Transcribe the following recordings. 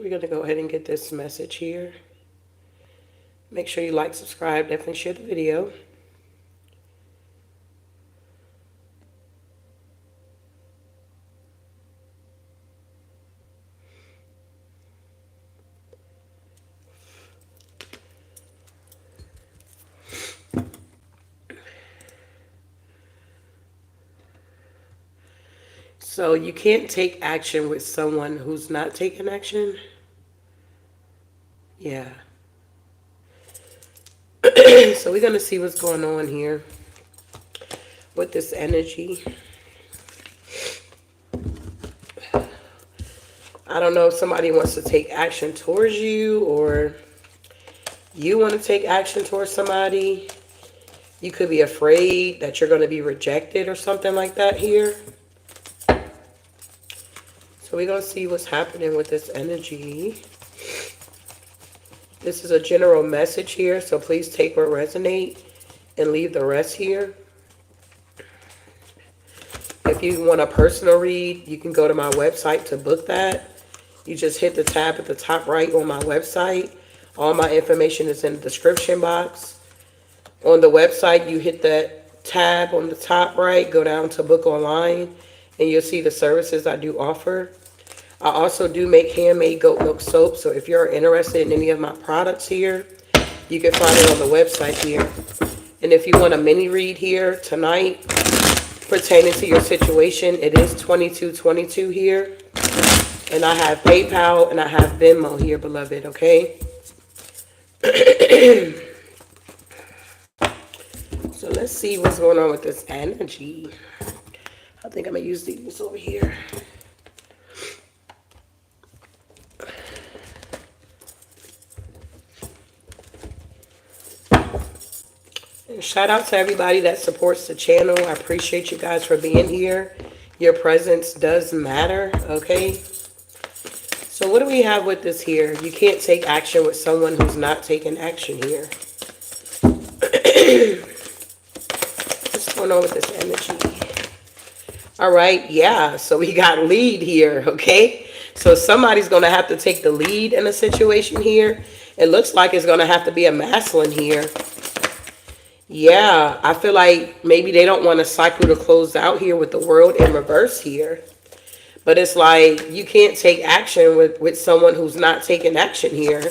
We're going to go ahead and get this message here. Make sure you like, subscribe, definitely share the video. So you can't take action with someone who's not taking action. Yeah. So we're going to see what's going on here with this energy. I don't know if somebody wants to take action towards you or you want to take action towards somebody. You could be afraid that you're going to be rejected or something like that here. So we're going to see what's happening with this energy. This is a general message here, so please take what resonates and leave the rest here. If you want a personal read, you can go to my website to book that. You just hit the tab at the top right on my website. All my information is in the description box. On the website, you hit that tab on the top right, go down to book online, and you'll see the services I do offer. I also do make handmade goat milk soap, so if you're interested in any of my products here, you can find it on the website here. And if you want a mini read here tonight pertaining to your situation, it is $22.22 here. And I have PayPal and I have VENMO here, beloved, okay? So let's see what's going on with this energy. I think I'm going to use these over here. And shout out to everybody that supports the channel. I appreciate you guys for being here. Your presence does matter, okay? So what do we have with this here? You can't take action with someone who's not taking action here. What's going on with this energy? All right, yeah, so we got lead here, okay? So somebody's going to have to take the lead in a situation here. It looks like it's going to have to be a masculine here. Yeah, I feel like maybe they don't want a cycle to close out here with the world in reverse here. But it's like you can't take action with someone who's not taking action here.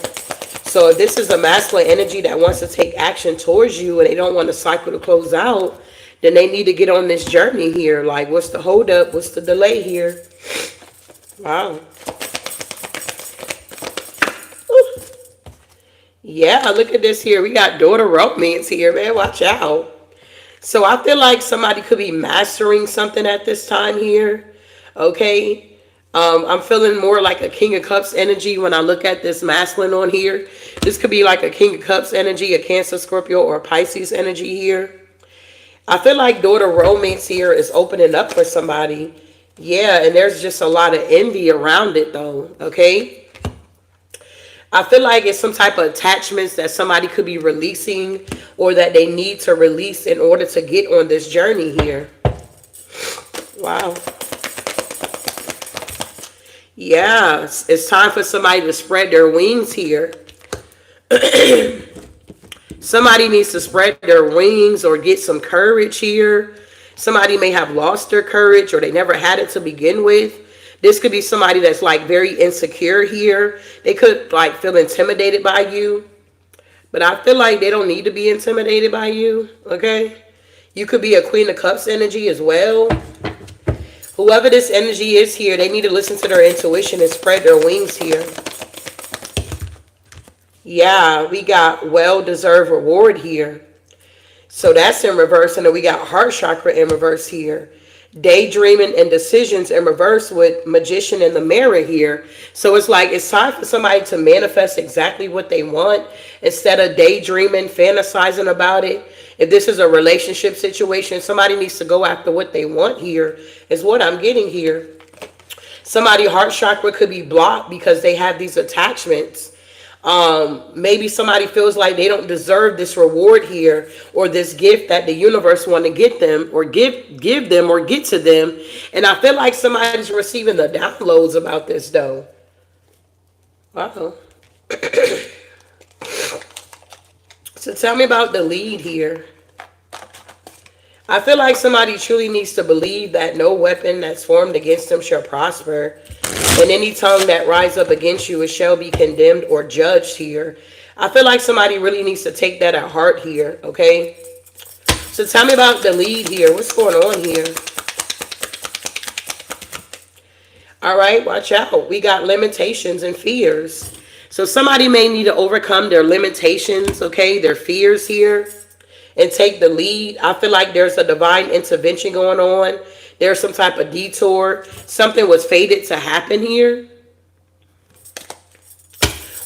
So if this is a masculine energy that wants to take action towards you and they don't want the cycle to close out, then they need to get on this journey here. Like, what's the holdup? What's the delay here? Wow. Yeah, look at this here. We got daughter romance here, man. Watch out. So I feel like somebody could be mastering something at this time here. Okay. I'm feeling more like a King of Cups energy when I look at this masculine on here. This could be like a King of Cups energy, a Cancer, Scorpio, or a Pisces energy here. I feel like daughter romance here is opening up for somebody. Yeah, and there's just a lot of envy around it though. Okay. I feel like it's some type of attachments that somebody could be releasing or that they need to release in order to get on this journey here. Wow. Yeah, it's time for somebody to spread their wings here. Somebody needs to spread their wings or get some courage here. Somebody may have lost their courage or they never had it to begin with. This could be somebody that's like very insecure here. They could like feel intimidated by you. But I feel like they don't need to be intimidated by you. Okay. You could be a Queen of Cups energy as well. Whoever this energy is here, they need to listen to their intuition and spread their wings here. Yeah, we got well-deserved reward here. So that's in reverse. And then we got heart chakra in reverse here. Daydreaming and decisions in reverse with magician in the mirror here. So it's like it's time for somebody to manifest exactly what they want instead of daydreaming, fantasizing about it. If this is a relationship situation, somebody needs to go after what they want here is what I'm getting here. Somebody's heart chakra could be blocked because they have these attachments. Maybe somebody feels like they don't deserve this reward here or this gift that the universe want to get them or give them or get to them. And I feel like somebody's receiving the downloads about this though. Wow. So tell me about the lead here. I feel like somebody truly needs to believe that no weapon that's formed against them shall prosper, and any tongue that rise up against you it shall be condemned or judged here. I feel like somebody really needs to take that at heart here, okay? So tell me about the lead here. What's going on here? All right, watch out. We got limitations and fears. So somebody may need to overcome their limitations, okay, their fears here, and take the lead. I feel like there's a divine intervention going on. There's some type of detour. Something was fated to happen here.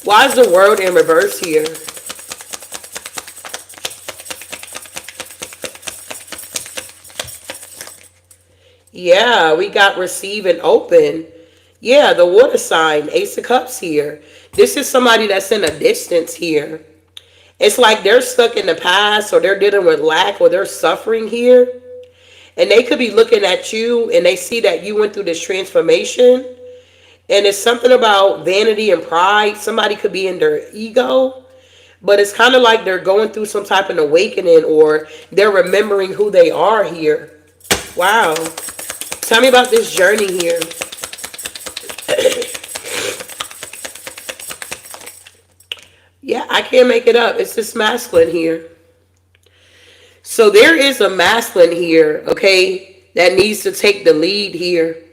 Why is the world in reverse here? Yeah, we got receive and open. Yeah, the water sign, Ace of Cups here. This is somebody that's in a distance here. It's like they're stuck in the past, or they're dealing with lack, or they're suffering here. And they could be looking at you and they see that you went through this transformation. And it's something about vanity and pride. Somebody could be in their ego. But it's kind of like they're going through some type of awakening, or they're remembering who they are here. Wow. Tell me about this journey here. Yeah, I can't make it up. It's this masculine here. So there is a masculine here, okay, that needs to take the lead here.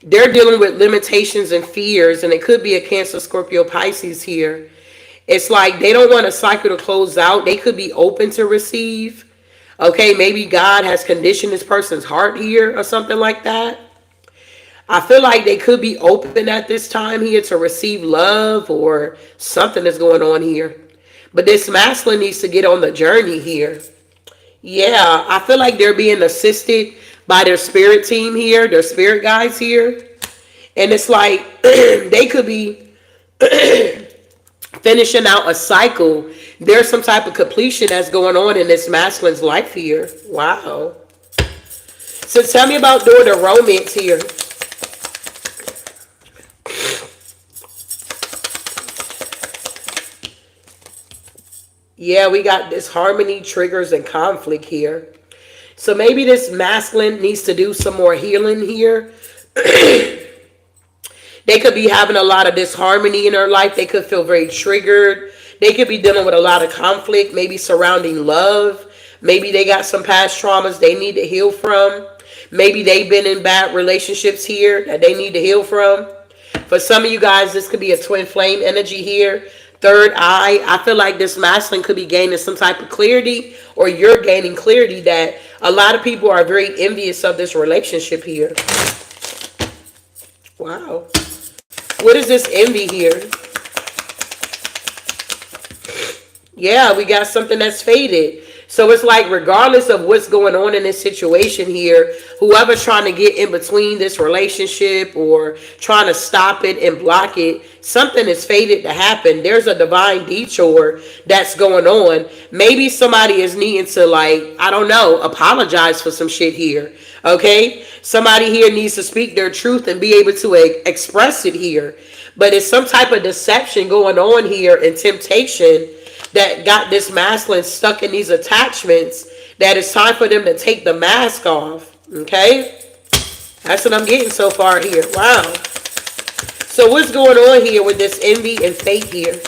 They're dealing with limitations and fears, and it could be a Cancer, Scorpio, Pisces here. It's like they don't want a cycle to close out. They could be open to receive. Okay, maybe God has conditioned this person's heart here or something like that. I feel like they could be open at this time here to receive love, or something is going on here. But this masculine needs to get on the journey here. Yeah, I feel like they're being assisted by their spirit team here, their spirit guides here. And it's like they could be finishing out a cycle. There's some type of completion that's going on in this masculine's life here. Wow. So tell me about doing the romance here. Yeah, we got this harmony, triggers, and conflict here. So maybe this masculine needs to do some more healing here. They could be having a lot of disharmony in their life. They could feel very triggered. They could be dealing with a lot of conflict, maybe surrounding love. Maybe they got some past traumas they need to heal from. Maybe they've been in bad relationships here that they need to heal from. For some of you guys, this could be a twin flame energy here. Third eye. I feel like this masculine could be gaining some type of clarity, or you're gaining clarity that a lot of people are very envious of this relationship here. Wow. What is this envy here? Yeah, we got something that's faded. So it's like regardless of what's going on in this situation here, whoever's trying to get in between this relationship or trying to stop it and block it, something is fated to happen. There's a divine detour that's going on. Maybe somebody is needing to, like, I don't know, apologize for some shit here. Okay? Somebody here needs to speak their truth and be able to express it here. But it's some type of deception going on here and temptation that got this masculine stuck in these attachments, that it's time for them to take the mask off. Okay? That's what I'm getting so far here. Wow. So what's going on here with this envy and fate here?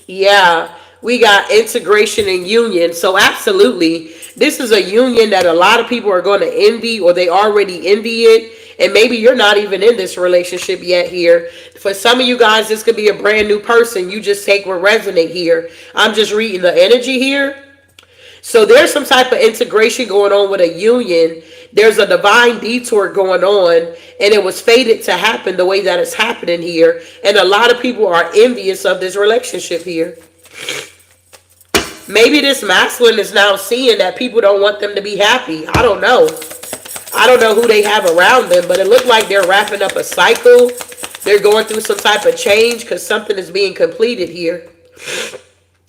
Yeah, we got integration and union. So absolutely, this is a union that a lot of people are going to envy, or they already envy it. And maybe you're not even in this relationship yet here. For some of you guys, this could be a brand new person. You just take what resonate here. I'm just reading the energy here. So there's some type of integration going on with a union. There's a divine detour going on, and it was fated to happen the way that it's happening here. And a lot of people are envious of this relationship here. Maybe this masculine is now seeing that people don't want them to be happy. I don't know. I don't know who they have around them, but it looked like they're wrapping up a cycle. They're going through some type of change because something is being completed here.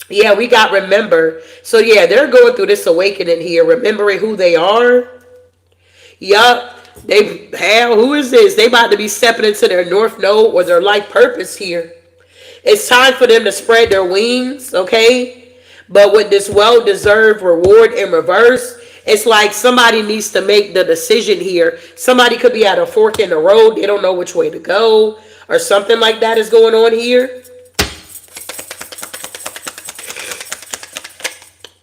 Yeah, we got remember. So yeah, they're going through this awakening here, remembering who they are. Yup. hell, who is this? They about to be stepping into their north node or their life purpose here. It's time for them to spread their wings, okay? But with this well-deserved reward in reverse, it's like somebody needs to make the decision here. Somebody could be at a fork in the road. They don't know which way to go or something like that is going on here.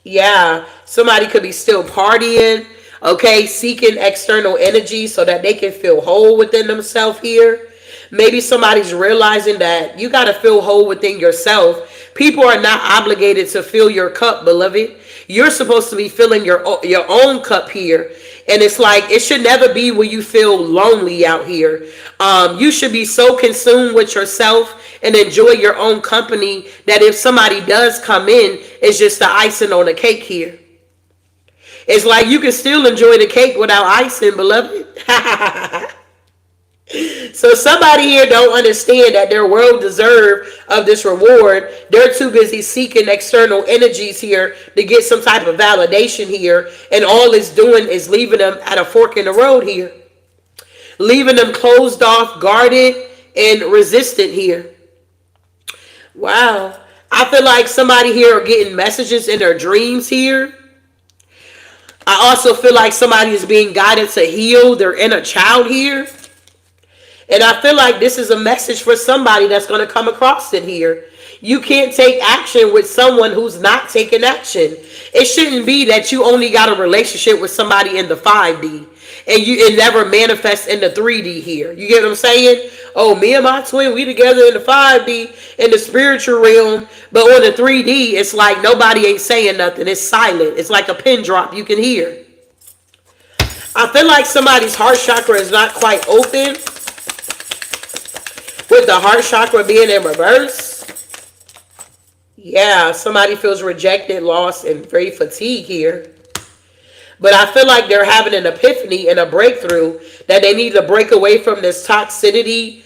Yeah, somebody could be still partying, okay, seeking external energy so that they can feel whole within themselves here. Maybe somebody's realizing that you got to feel whole within yourself. People are not obligated to fill your cup, beloved. You're supposed to be filling your own cup here. And it's like, it should never be where you feel lonely out here. You should be so consumed with yourself and enjoy your own company that if somebody does come in, it's just the icing on the cake here. It's like you can still enjoy the cake without icing, beloved. So somebody here don't understand that they're well deserved of this reward. They're too busy seeking external energies here to get some type of validation here. And all it's doing is leaving them at a fork in the road here. Leaving them closed off, guarded, and resistant here. Wow. I feel like somebody here are getting messages in their dreams here. I also feel like somebody is being guided to heal their inner child here. And I feel like this is a message for somebody that's going to come across it here. You can't take action with someone who's not taking action. It shouldn't be that you only got a relationship with somebody in the 5D and it never manifests in the 3D here. You get what I'm saying? Oh, me and my twin, we together in the 5D, in the spiritual realm. But on the 3D, it's like nobody ain't saying nothing. It's silent. It's like a pin drop you can hear. I feel like somebody's heart chakra is not quite open, with the heart chakra being in reverse. Yeah, somebody feels rejected, lost, and very fatigued here. But I feel like they're having an epiphany and a breakthrough that they need to break away from this toxicity,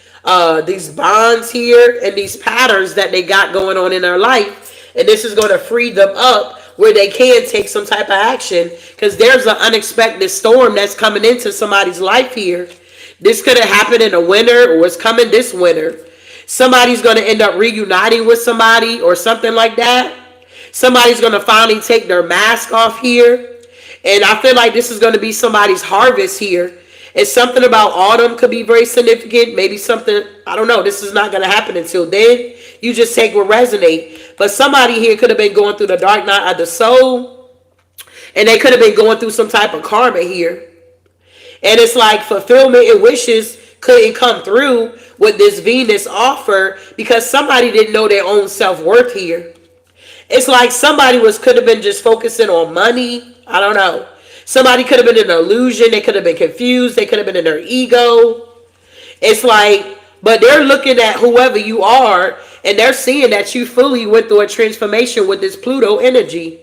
these bonds here, and these patterns that they got going on in their life. And this is going to free them up where they can take some type of action, because there's an unexpected storm that's coming into somebody's life here. This could have happened in the winter or it's coming this winter. Somebody's going to end up reuniting with somebody or something like that. Somebody's going to finally take their mask off here. And I feel like this is going to be somebody's harvest here. And something about autumn could be very significant. Maybe something, I don't know. This is not going to happen until then. You just take what resonate. But somebody here could have been going through the dark night of the soul. And they could have been going through some type of karma here. And it's like fulfillment and wishes couldn't come through with this Venus offer because somebody didn't know their own self-worth here. It's like somebody could have been just focusing on money. I don't know. Somebody could have been in an illusion. They could have been confused. They could have been in their ego. It's like, but they're looking at whoever you are and they're seeing that you fully went through a transformation with this Pluto energy.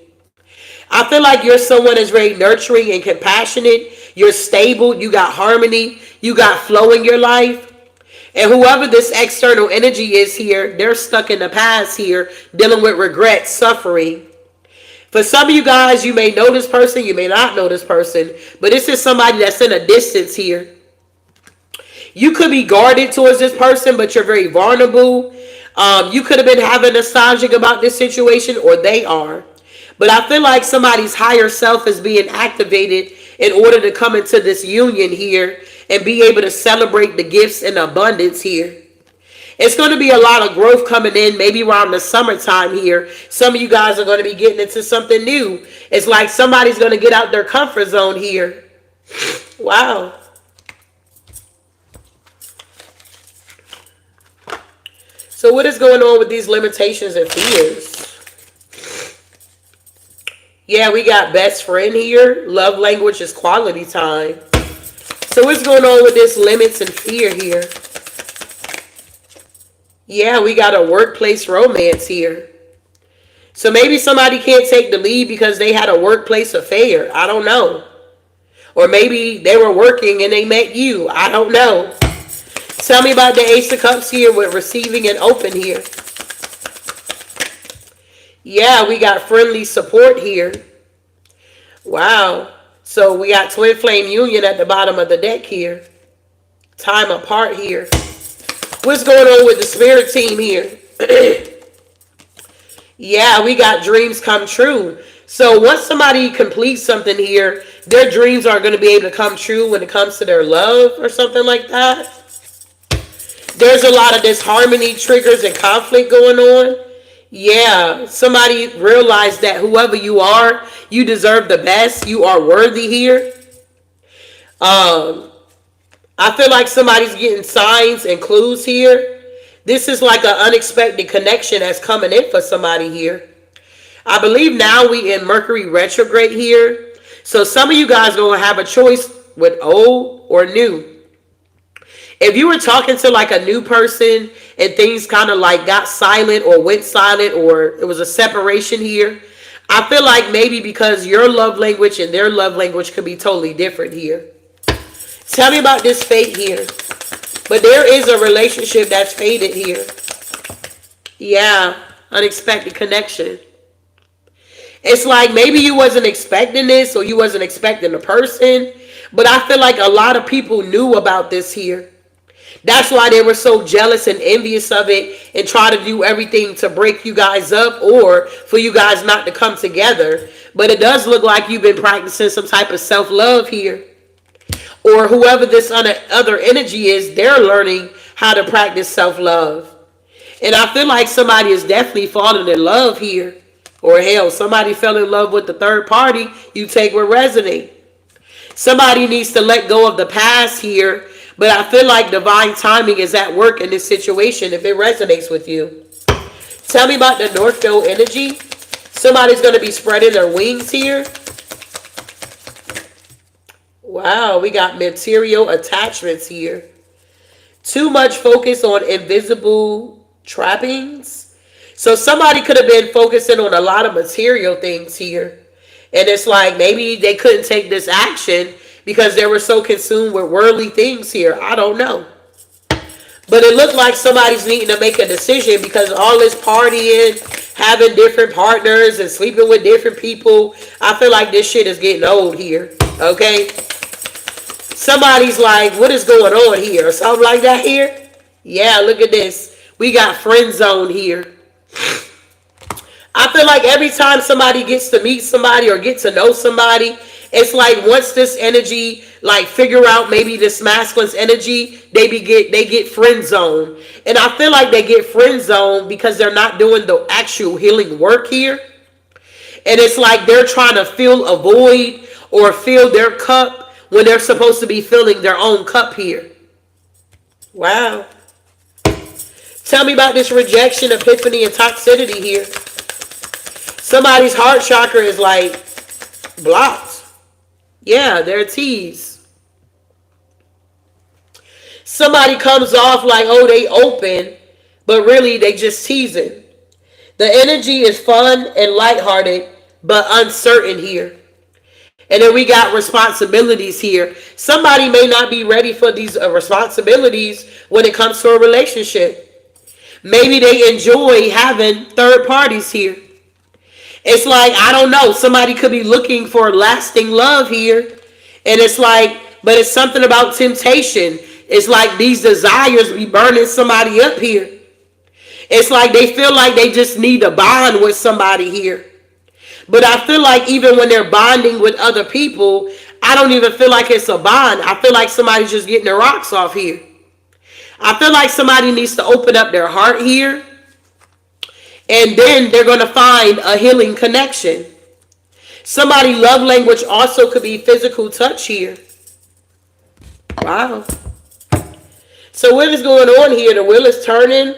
I feel like you're someone that's very nurturing and compassionate. You're stable. You got harmony. You got flow in your life. And whoever this external energy is here, they're stuck in the past here, dealing with regret, suffering. For some of you guys, you may know this person. You may not know this person. But this is somebody that's in a distance here. You could be guarded towards this person, but you're very vulnerable. You could have been having nostalgic about this situation, or they are. But I feel like somebody's higher self is being activated in order to come into this union here and be able to celebrate the gifts and abundance here. It's going to be a lot of growth coming in, maybe around the summertime here. Some of you guys are going to be getting into something new. It's like somebody's going to get out their comfort zone here. Wow. So what is going on with these limitations and fears? Yeah, we got best friend here. Love language is quality time. So what's going on with this limits and fear here? Yeah, we got a workplace romance here. So maybe somebody can't take the lead because they had a workplace affair. I don't know. Or maybe they were working and they met you. I don't know. Tell me about the Ace of Cups here with receiving and open here. Yeah, we got friendly support here. Wow. So we got twin flame union at the bottom of the deck here. Time apart here. What's going on with the spirit team here? Yeah, we got dreams come true. So once somebody completes something here, their dreams are going to be able to come true when it comes to their love or something like that. There's a lot of disharmony, triggers, and conflict going on. Yeah, somebody realized that whoever you are, you deserve the best. You are worthy here. I feel like somebody's getting signs and clues here. This is like an unexpected connection that's coming in for somebody here. I believe now we in Mercury retrograde here. So some of you guys are going to have a choice with old or new. If you were talking to like a new person and things kind of like got silent or went silent or it was a separation here, I feel like maybe because your love language and their love language could be totally different here. Tell me about this fate here. But there is a relationship that's faded here. Yeah, unexpected connection. It's like maybe you wasn't expecting this or you wasn't expecting the person. But I feel like a lot of people knew about this here. That's why they were so jealous and envious of it and try to do everything to break you guys up or for you guys not to come together. But it does look like you've been practicing some type of self-love here. Or whoever this other energy is, they're learning how to practice self-love. And I feel like somebody is definitely falling in love here. Or hell, somebody fell in love with the third party. You take what resonates. Somebody needs to let go of the past here. But I feel like divine timing is at work in this situation if it resonates with you. Tell me about the North Node energy. Somebody's going to be spreading their wings here. Wow, we got material attachments here. Too much focus on invisible trappings. So somebody could have been focusing on a lot of material things here. And it's like maybe they couldn't take this action because they were so consumed with worldly things here. I don't know. But it looked like somebody's needing to make a decision because all this partying, having different partners and sleeping with different people, I feel like this shit is getting old here. Okay? Somebody's like, what is going on here? Or something like that here. Yeah, look at this. We got friend zone here. I feel like every time somebody gets to meet somebody or get to know somebody, it's like once this energy, like figure out maybe this masculine's energy, they get friend zone. And I feel like they get friend zone because they're not doing the actual healing work here. And it's like they're trying to fill a void or fill their cup when they're supposed to be filling their own cup here. Wow. Tell me about this rejection, epiphany, and toxicity here. Somebody's heart chakra is like blocked. Yeah, they're teased. Somebody comes off like, oh, they open, but really they just teasing. The energy is fun and lighthearted, but uncertain here. And then we got responsibilities here. Somebody may not be ready for these responsibilities when it comes to a relationship. Maybe they enjoy having third parties here. It's like, I don't know, somebody could be looking for lasting love here. And it's like, but it's something about temptation. It's like these desires be burning somebody up here. It's like they feel like they just need to bond with somebody here. But I feel like even when they're bonding with other people, I don't even feel like it's a bond. I feel like somebody's just getting their rocks off here. I feel like somebody needs to open up their heart here. And then they're going to find a healing connection. Somebody's love language also could be physical touch here. Wow. So what is going on here? The wheel is turning.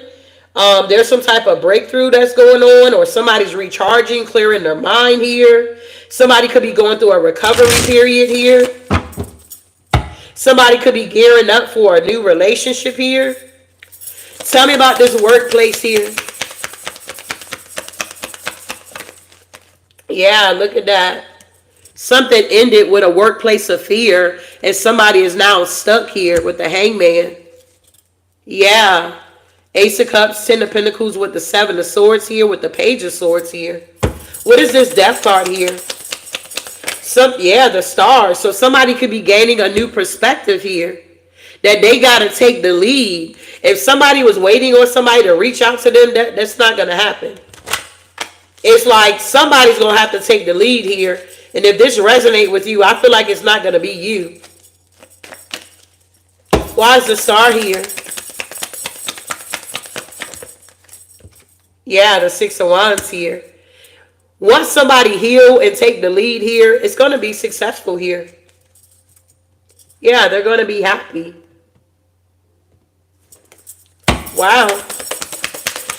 There's some type of breakthrough that's going on, or somebody's recharging, clearing their mind here. Somebody could be going through a recovery period here. Somebody could be gearing up for a new relationship here. Tell me about this workplace here. Yeah, look at that. Something ended with a workplace of fear, and somebody is now stuck here with the hangman. Yeah. Ace of Cups, Ten of Pentacles with the Seven of Swords here, with the Page of Swords here. What is this death card here? Yeah, the stars. So somebody could be gaining a new perspective here, that they got to take the lead. If somebody was waiting on somebody to reach out to them, that's not going to happen. It's like somebody's going to have to take the lead here. And if this resonates with you, I feel like it's not going to be you. Why is the star here? Yeah, the Six of Wands here. Once somebody heal and take the lead here, it's going to be successful here. Yeah, they're going to be happy. Wow.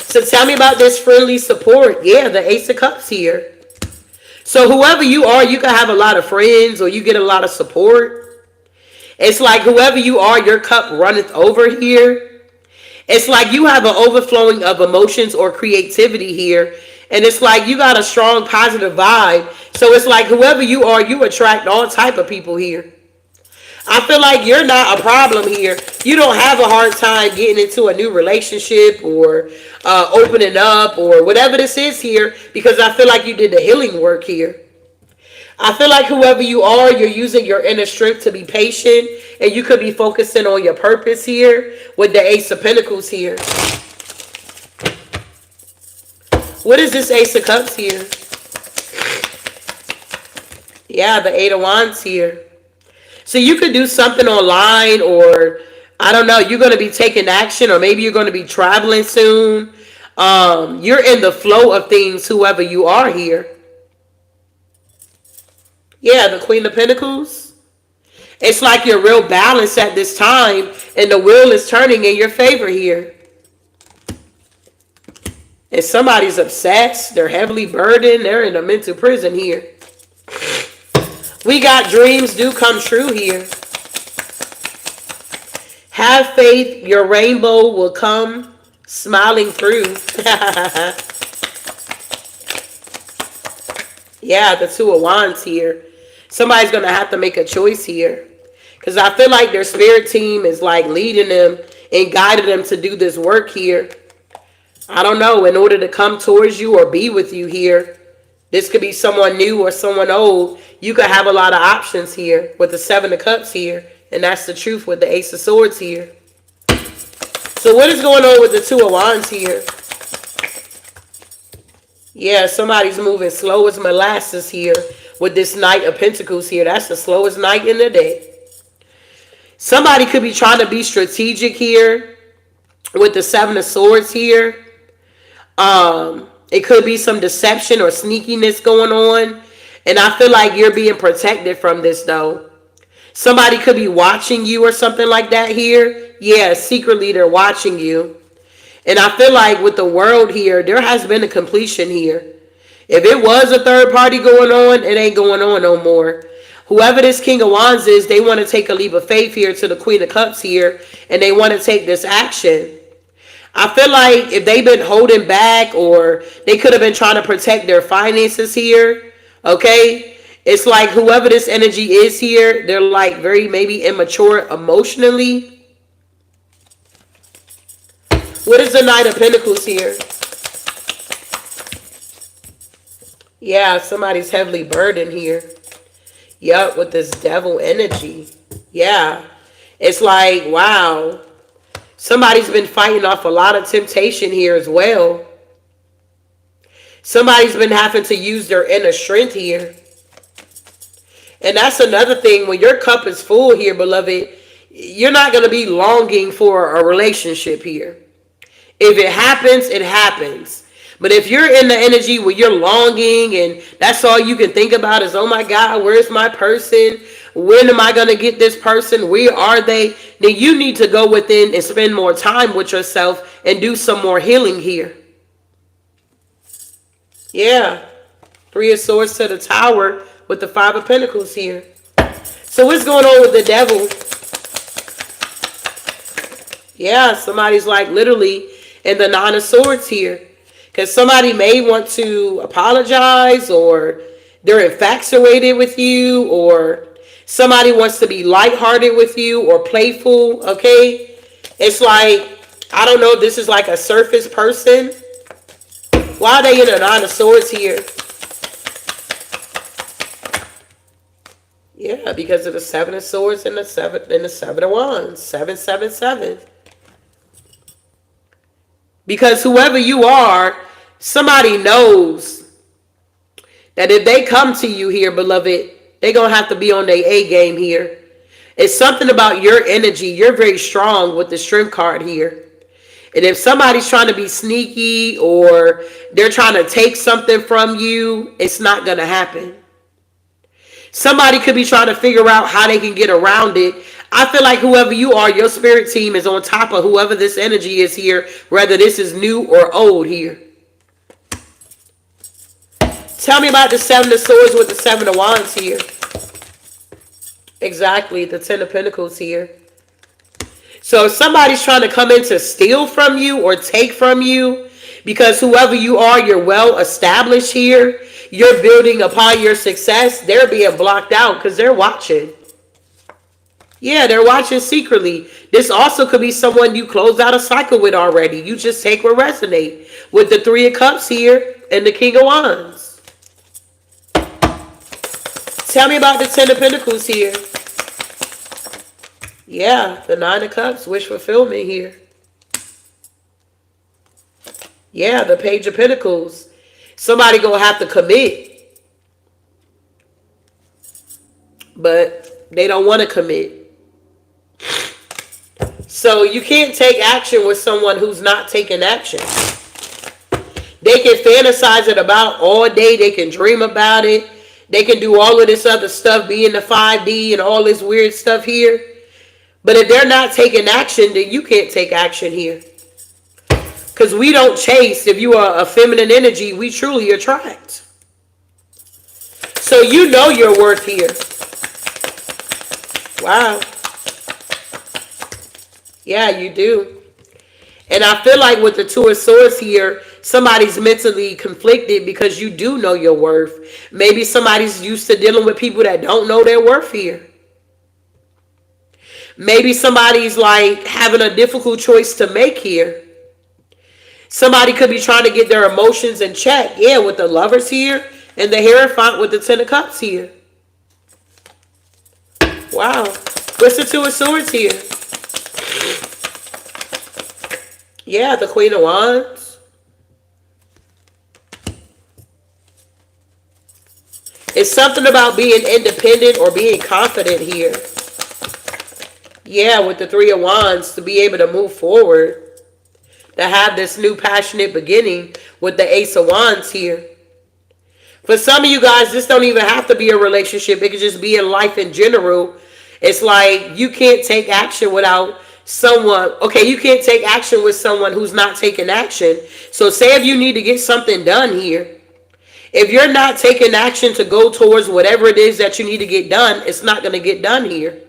So tell me about this friendly support. Yeah, the Ace of Cups here. So whoever you are, you can have a lot of friends or you get a lot of support. It's like whoever you are, your cup runneth over here. It's like you have an overflowing of emotions or creativity here. And it's like you got a strong positive vibe. So it's like whoever you are, you attract all type of people here. I feel like you're not a problem here. You don't have a hard time getting into a new relationship or opening up or whatever this is here, because I feel like you did the healing work here. I feel like whoever you are, you're using your inner strength to be patient, and you could be focusing on your purpose here with the Ace of Pentacles here. What is this Ace of Cups here? Yeah, the Eight of Wands here. So you could do something online, or I don't know, you're going to be taking action, or maybe you're going to be traveling soon. You're in the flow of things, whoever you are here. Yeah, the Queen of Pentacles. It's like you're real balanced at this time, and the wheel is turning in your favor here. And somebody's obsessed. They're heavily burdened. They're in a mental prison here. We got dreams do come true here. Have faith. Your rainbow will come smiling through. Yeah, the Two of Wands here. Somebody's going to have to make a choice here. Because I feel like their spirit team is like leading them and guiding them to do this work here. I don't know, in order to come towards you or be with you here. This could be someone new or someone old. You could have a lot of options here with the Seven of Cups here. And that's the truth with the Ace of Swords here. So what is going on with the Two of Wands here? Yeah, somebody's moving slow as molasses here with this Knight of Pentacles here. That's the slowest night in the day. Somebody could be trying to be strategic here with the Seven of Swords here. It could be some deception or sneakiness going on. And I feel like you're being protected from this though. Somebody could be watching you or something like that here. Yeah, secretly they're watching you. And I feel like with the world here, there has been a completion here. If it was a third party going on, it ain't going on no more. Whoever this King of Wands is, they want to take a leap of faith here to the Queen of Cups here. And they want to take this action. I feel like if they've been holding back, or they could have been trying to protect their finances here. Okay. It's like whoever this energy is here, they're like very maybe immature emotionally. What is the Knight of Pentacles here? Yeah, somebody's heavily burdened here. Yup, with this devil energy. Yeah. It's like, wow. Somebody's been fighting off a lot of temptation here as well. Somebody's been having to use their inner strength here. And that's another thing. When your cup is full here, beloved, you're not going to be longing for a relationship here. If it happens, it happens. But if you're in the energy where you're longing and that's all you can think about is, oh my God, where's my person? When am I going to get this person? Where are they? Then you need to go within and spend more time with yourself and do some more healing here. Yeah. Three of Swords to the Tower with the Five of Pentacles here. So what's going on with the devil? Yeah, somebody's like literally in the Nine of Swords here. Because somebody may want to apologize, or they're infatuated with you, or somebody wants to be lighthearted with you or playful, okay? It's like, I don't know if this is like a surface person. Why are they in the Nine of Swords here? Yeah, because of the Seven of Swords and the Seven of Wands. 777. Because whoever you are, somebody knows that if they come to you here, beloved, they're going to have to be on their A game here. It's something about your energy. You're very strong with the Strength card here. And if somebody's trying to be sneaky or they're trying to take something from you, it's not going to happen. Somebody could be trying to figure out how they can get around it. I feel like whoever you are, your spirit team is on top of whoever this energy is here, whether this is new or old here. Tell me about the Seven of Swords with the Seven of Wands here. Exactly, the Ten of Pentacles here. So if somebody's trying to come in to steal from you or take from you, because whoever you are, you're well established here, you're building upon your success, they're being blocked out because they're watching. Yeah, they're watching secretly. This also could be someone you closed out a cycle with already. You just take what resonate. With the Three of Cups here and the King of Wands. Tell me about the Ten of Pentacles here. Yeah, the Nine of Cups, wish fulfillment here. Yeah, the Page of Pentacles. Somebody gonna have to commit. But they don't want to commit. So you can't take action with someone who's not taking action. They can fantasize it about all day. They can dream about it. They can do all of this other stuff, be in the 5D and all this weird stuff here. But if they're not taking action, then you can't take action here. Because we don't chase. If you are a feminine energy, we truly attract. So you know your worth here. Wow. Yeah, you do. And I feel like with the Two of Swords here, somebody's mentally conflicted because you do know your worth. Maybe somebody's used to dealing with people that don't know their worth here. Maybe somebody's like having a difficult choice to make here. Somebody could be trying to get their emotions in check. Yeah, with the Lovers here and the Hierophant with the Ten of Cups here. Wow. What's the Two of Swords here? Yeah, the Queen of Wands. It's something about being independent or being confident here. Yeah, with the Three of Wands, to be able to move forward. To have this new passionate beginning with the Ace of Wands here. For some of you guys, this don't even have to be a relationship. It could just be in life in general. It's like you can't take action without someone. Okay, you can't take action with someone who's not taking action. So say if you need to get something done here. If you're not taking action to go towards whatever it is that you need to get done, it's not going to get done here.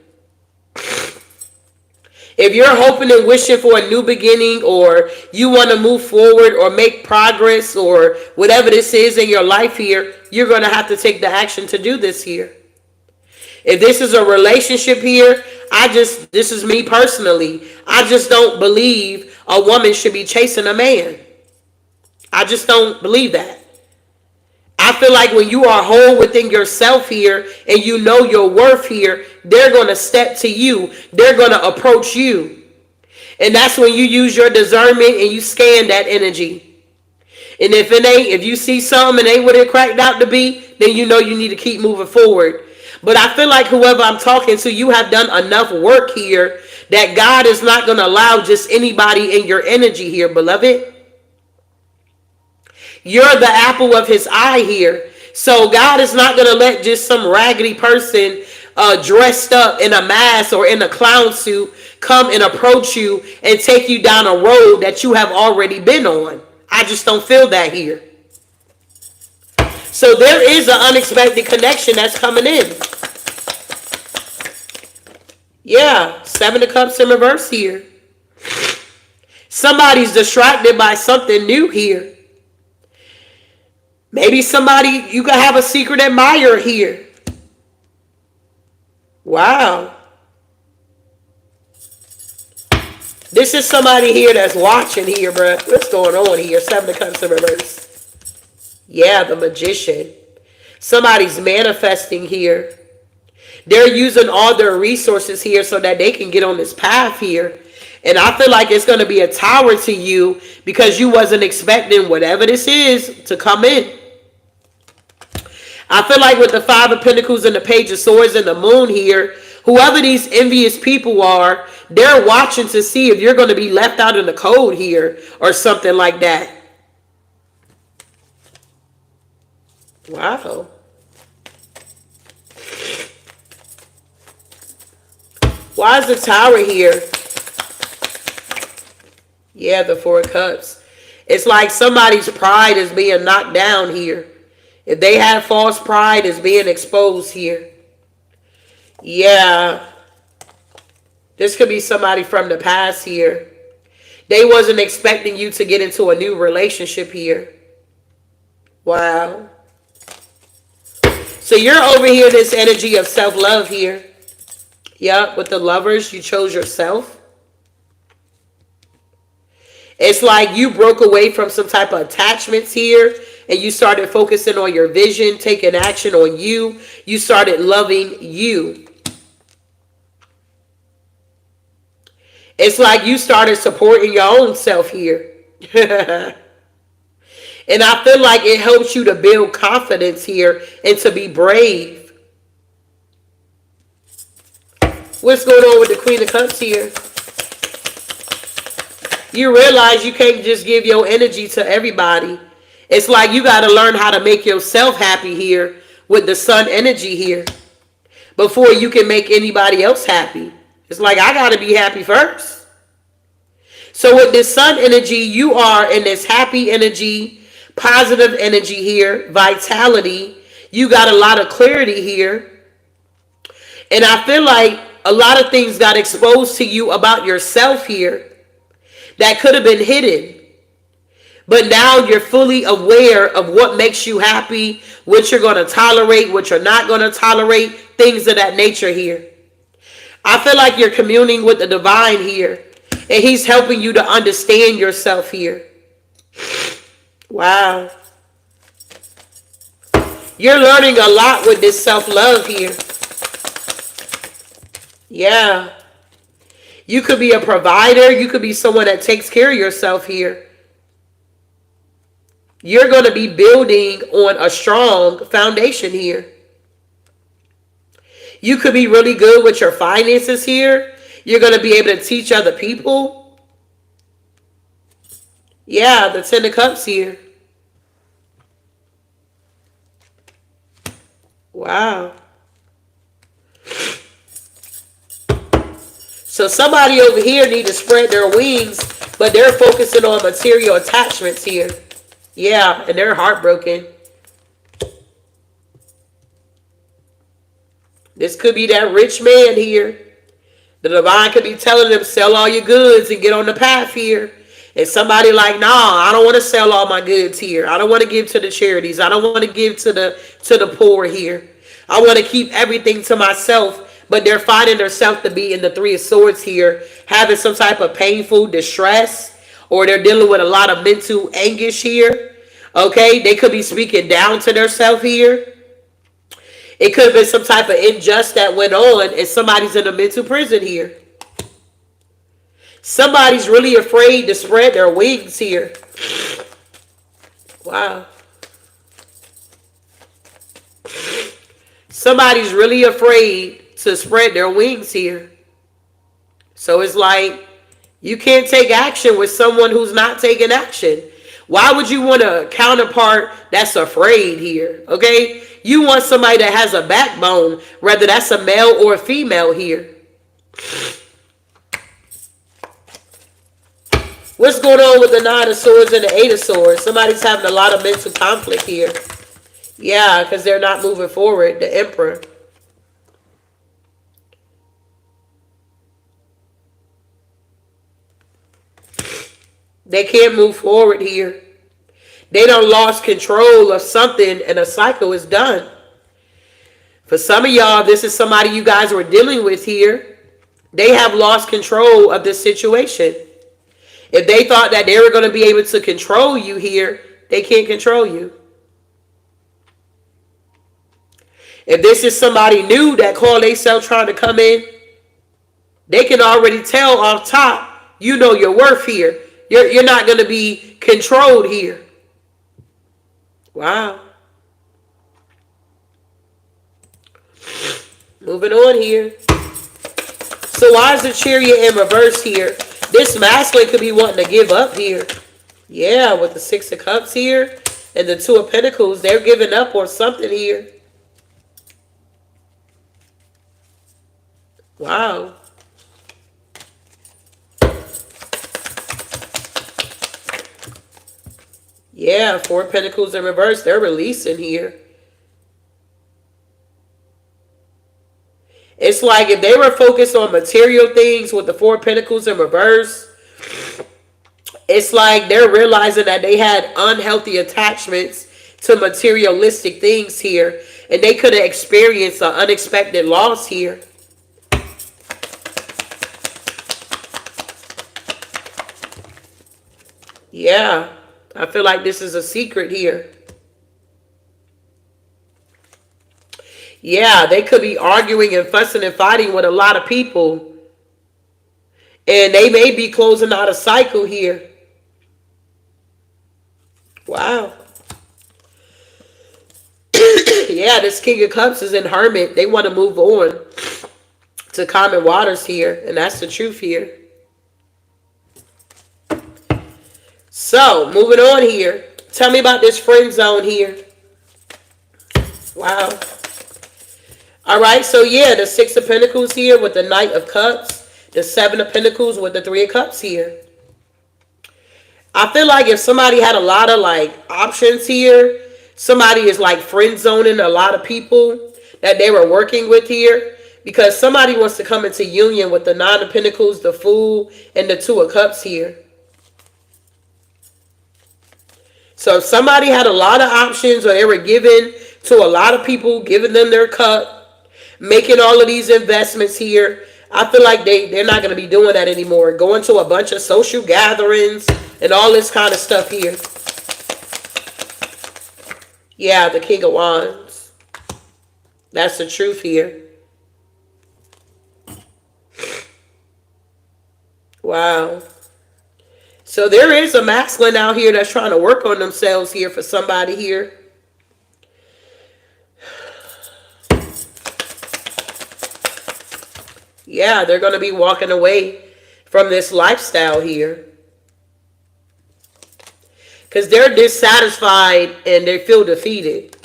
If you're hoping and wishing for a new beginning, or you want to move forward or make progress or whatever this is in your life here, you're going to have to take the action to do this here. If this is a relationship here, this is me personally, I just don't believe a woman should be chasing a man. I just don't believe that. I feel like when you are whole within yourself here and you know your worth here, they're going to step to you. They're going to approach you. And that's when you use your discernment and you scan that energy. And if you see something and ain't what it cracked out to be, then you know you need to keep moving forward. But I feel like whoever I'm talking to, you have done enough work here that God is not going to allow just anybody in your energy here, beloved. You're the apple of his eye here. So God is not going to let just some raggedy person dressed up in a mask or in a clown suit come and approach you and take you down a road that you have already been on. I just don't feel that here. So there is an unexpected connection that's coming in. Yeah, Seven of Cups in reverse here. Somebody's distracted by something new here. Maybe somebody, you could have a secret admirer here. Wow. This is somebody here that's watching here, bro. What's going on here? Seven of Cups in reverse. Yeah, the Magician. Somebody's manifesting here. They're using all their resources here so that they can get on this path here. And I feel like it's going to be a tower to you because you wasn't expecting whatever this is to come in. I feel like with the Five of Pentacles and the Page of Swords and the Moon here, whoever these envious people are, they're watching to see if you're going to be left out in the cold here or something like that. Wow. Why is the Tower here? Yeah, the Four of Cups. It's like somebody's pride is being knocked down here. If they had false pride, it's being exposed here. Yeah. This could be somebody from the past here. They wasn't expecting you to get into a new relationship here. Wow. So you're over here, this energy of self-love here. Yep, with the Lovers, you chose yourself. It's like you broke away from some type of attachments here and you started focusing on your vision, taking action on you. You started loving you. It's like you started supporting your own self here. And I feel like it helps you to build confidence here and to be brave. What's going on with the Queen of Cups here? You realize you can't just give your energy to everybody. It's like you got to learn how to make yourself happy here with the Sun energy here before you can make anybody else happy. It's like I got to be happy first. So with this Sun energy, you are in this happy energy, positive energy here, vitality. You got a lot of clarity here. And I feel like a lot of things got exposed to you about yourself here that could have been hidden. But now you're fully aware of what makes you happy, what you're going to tolerate, what you're not going to tolerate, things of that nature here. I feel like you're communing with the divine here, and he's helping you to understand yourself here. Wow. You're learning a lot with this self-love here. Yeah. You could be a provider. You could be someone that takes care of yourself here. You're going to be building on a strong foundation here. You could be really good with your finances here. You're going to be able to teach other people. Yeah, the Ten of Cups here. Wow. So somebody over here need to spread their wings, but they're focusing on material attachments here. Yeah, and they're heartbroken. This could be that rich man here. The divine could be telling them, sell all your goods and get on the path here. And somebody like, nah, I don't want to sell all my goods here. I don't want to give to the charities. I don't want to give to the poor here. I want to keep everything to myself. But they're finding themselves to be in the Three of Swords here, having some type of painful distress, or they're dealing with a lot of mental anguish here. Okay, they could be speaking down to themselves here. It could have been some type of injustice that went on, and somebody's in a mental prison here. Somebody's really afraid to spread their wings here. Wow. Somebody's really afraid to spread their wings here. So it's like you can't take action with someone who's not taking action. Why would you want a counterpart that's afraid here? Okay? You want somebody that has a backbone, whether that's a male or a female here. What's going on with the Nine of Swords and the Eight of Swords? Somebody's having a lot of mental conflict here. Yeah, because they're not moving forward. The Emperor. They can't move forward here. They done lost control of something and a cycle is done. For some of y'all, this is somebody you guys were dealing with here. They have lost control of this situation. If they thought that they were going to be able to control you here, they can't control you. If this is somebody new that call themselves trying to come in, they can already tell off top, you know your worth here. You're not going to be controlled here. Wow. Moving on here. So why is the Chariot in reverse here? This masculine could be wanting to give up here. Yeah, with the Six of Cups here and the Two of Pentacles, they're giving up on something here. Wow. Yeah, Four of Pentacles in reverse, they're releasing here. It's like if they were focused on material things with the Four of Pentacles in reverse, it's like they're realizing that they had unhealthy attachments to materialistic things here, and they could have experienced an unexpected loss here. Yeah, I feel like this is a secret here. Yeah, they could be arguing and fussing and fighting with a lot of people. And they may be closing out a cycle here. Wow. Yeah, this King of Cups is in Hermit. They want to move on to common waters here. And that's the truth here. So, moving on here. Tell me about this friend zone here. Wow. All right, so yeah, the Six of Pentacles here with the Knight of Cups. The Seven of Pentacles with the Three of Cups here. I feel like if somebody had a lot of like options here, somebody is like friend zoning a lot of people that they were working with here, because somebody wants to come into union with the Nine of Pentacles, the Fool, and the Two of Cups here. So if somebody had a lot of options, or they were given to a lot of people, giving them their cup, making all of these investments here, I feel like they're not going to be doing that anymore. Going to a bunch of social gatherings and all this kind of stuff here. Yeah, the King of Wands. That's the truth here. Wow. So there is a masculine out here that's trying to work on themselves here for somebody here. Yeah, they're going to be walking away from this lifestyle here, because they're dissatisfied and they feel defeated.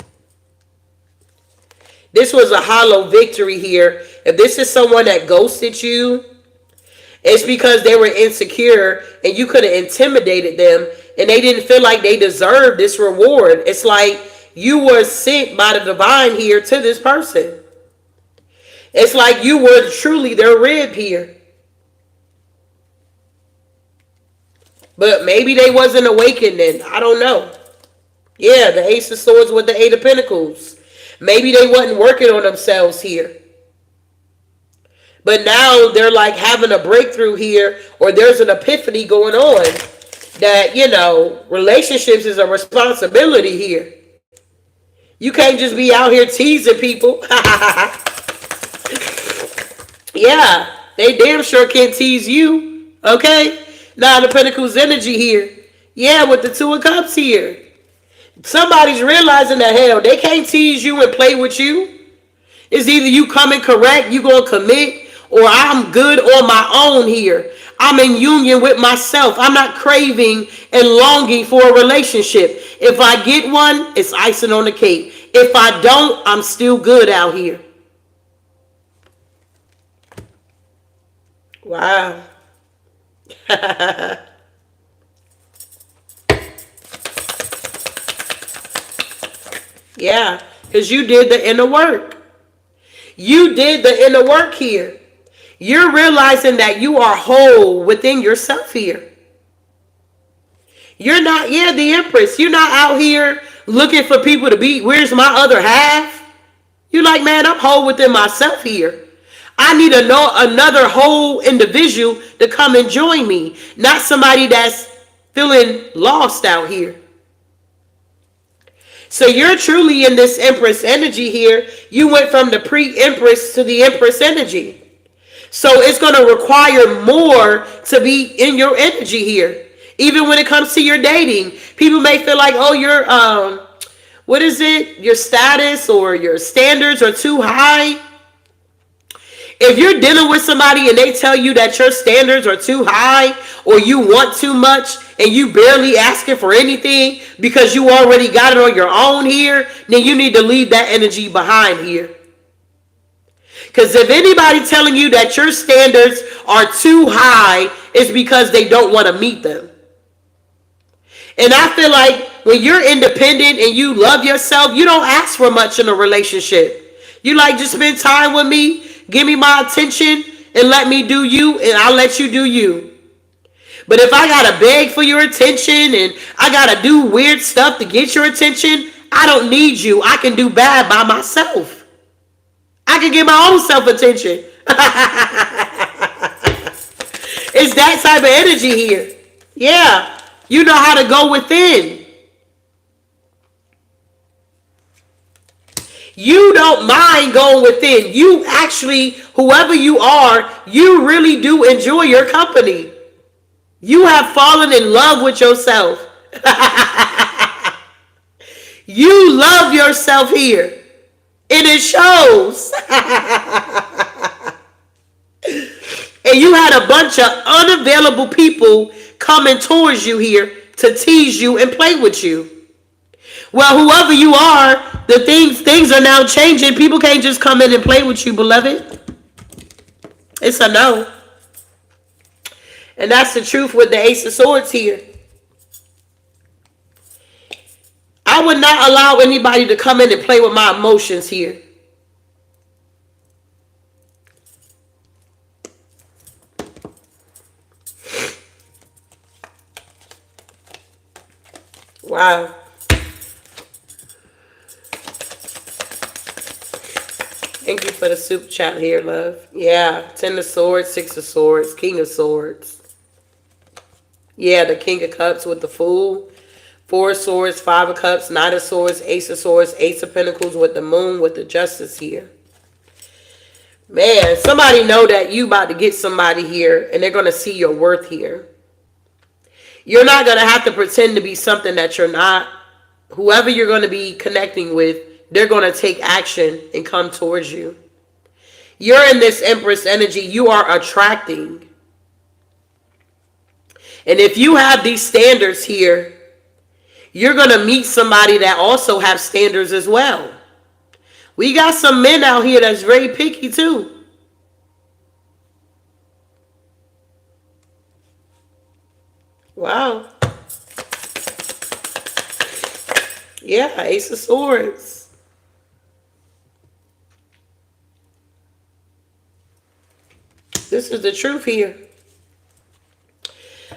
This was a hollow victory here. If this is someone that ghosted you, it's because they were insecure and you could have intimidated them and they didn't feel like they deserved this reward. It's like you were sent by the divine here to this person. It's like you were truly their rib here. But maybe they wasn't awakened then. I don't know. Yeah, the Ace of Swords with the Eight of Pentacles. Maybe they wasn't working on themselves here. But now they're like having a breakthrough here, or there's an epiphany going on that, you know, relationships is a responsibility here. You can't just be out here teasing people. Yeah, they damn sure can't tease you. Okay? Nine of Pentacles energy here. Yeah, with the Two of Cups here. Somebody's realizing that, hell, they can't tease you and play with you. It's either you coming correct, you gonna commit, or I'm good on my own here. I'm in union with myself. I'm not craving and longing for a relationship. If I get one, it's icing on the cake. If I don't, I'm still good out here. Wow. Yeah, because you did the inner work. You did the inner work here. You're realizing that you are whole within yourself here. You're not, yeah, the Empress. You're not out here looking for people to be, where's my other half? You're like, man, I'm whole within myself here. I need to know another whole individual to come and join me. Not somebody that's feeling lost out here. So you're truly in this Empress energy here. You went from the pre-Empress to the Empress energy. So it's going to require more to be in your energy here. Even when it comes to your dating, people may feel like, oh, what is it? Your status or your standards are too high. If you're dealing with somebody and they tell you that your standards are too high or you want too much and you barely asking for anything because you already got it on your own here, then you need to leave that energy behind here. Because if anybody telling you that your standards are too high, it's because they don't want to meet them. And I feel like when you're independent and you love yourself, you don't ask for much in a relationship. You like, just spend time with me, give me my attention, and let me do you, and I'll let you do you. But if I gotta beg for your attention and I gotta do weird stuff to get your attention, I don't need you. I can do bad by myself. I can get my own self-attention. It's that type of energy here. Yeah. You know how to go within. You don't mind going within. You actually, whoever you are, you really do enjoy your company. You have fallen in love with yourself. You love yourself here. And it shows. And you had a bunch of unavailable people coming towards you here to tease you and play with you. Well, whoever you are, the things are now changing. People can't just come in and play with you, beloved. It's a no. And that's the truth with the Ace of Swords here. I would not allow anybody to come in and play with my emotions here. Wow. Thank you for the super chat here, love. Yeah, 10 of Swords, 6 of Swords, King of Swords. Yeah, the King of Cups with the Fool. 4 of Swords, 5 of Cups, 9 of Swords, Ace of Swords, Ace of Pentacles with the Moon with the Justice here. Man, somebody know that you about to get somebody here and they're going to see your worth here. You're not going to have to pretend to be something that you're not. Whoever you're going to be connecting with, they're going to take action and come towards you. You're in this Empress energy. You are attracting. And if you have these standards here, you're going to meet somebody that also have standards as well. We got some men out here that's very picky too. Wow. Yeah, Ace of Swords. This is the truth here.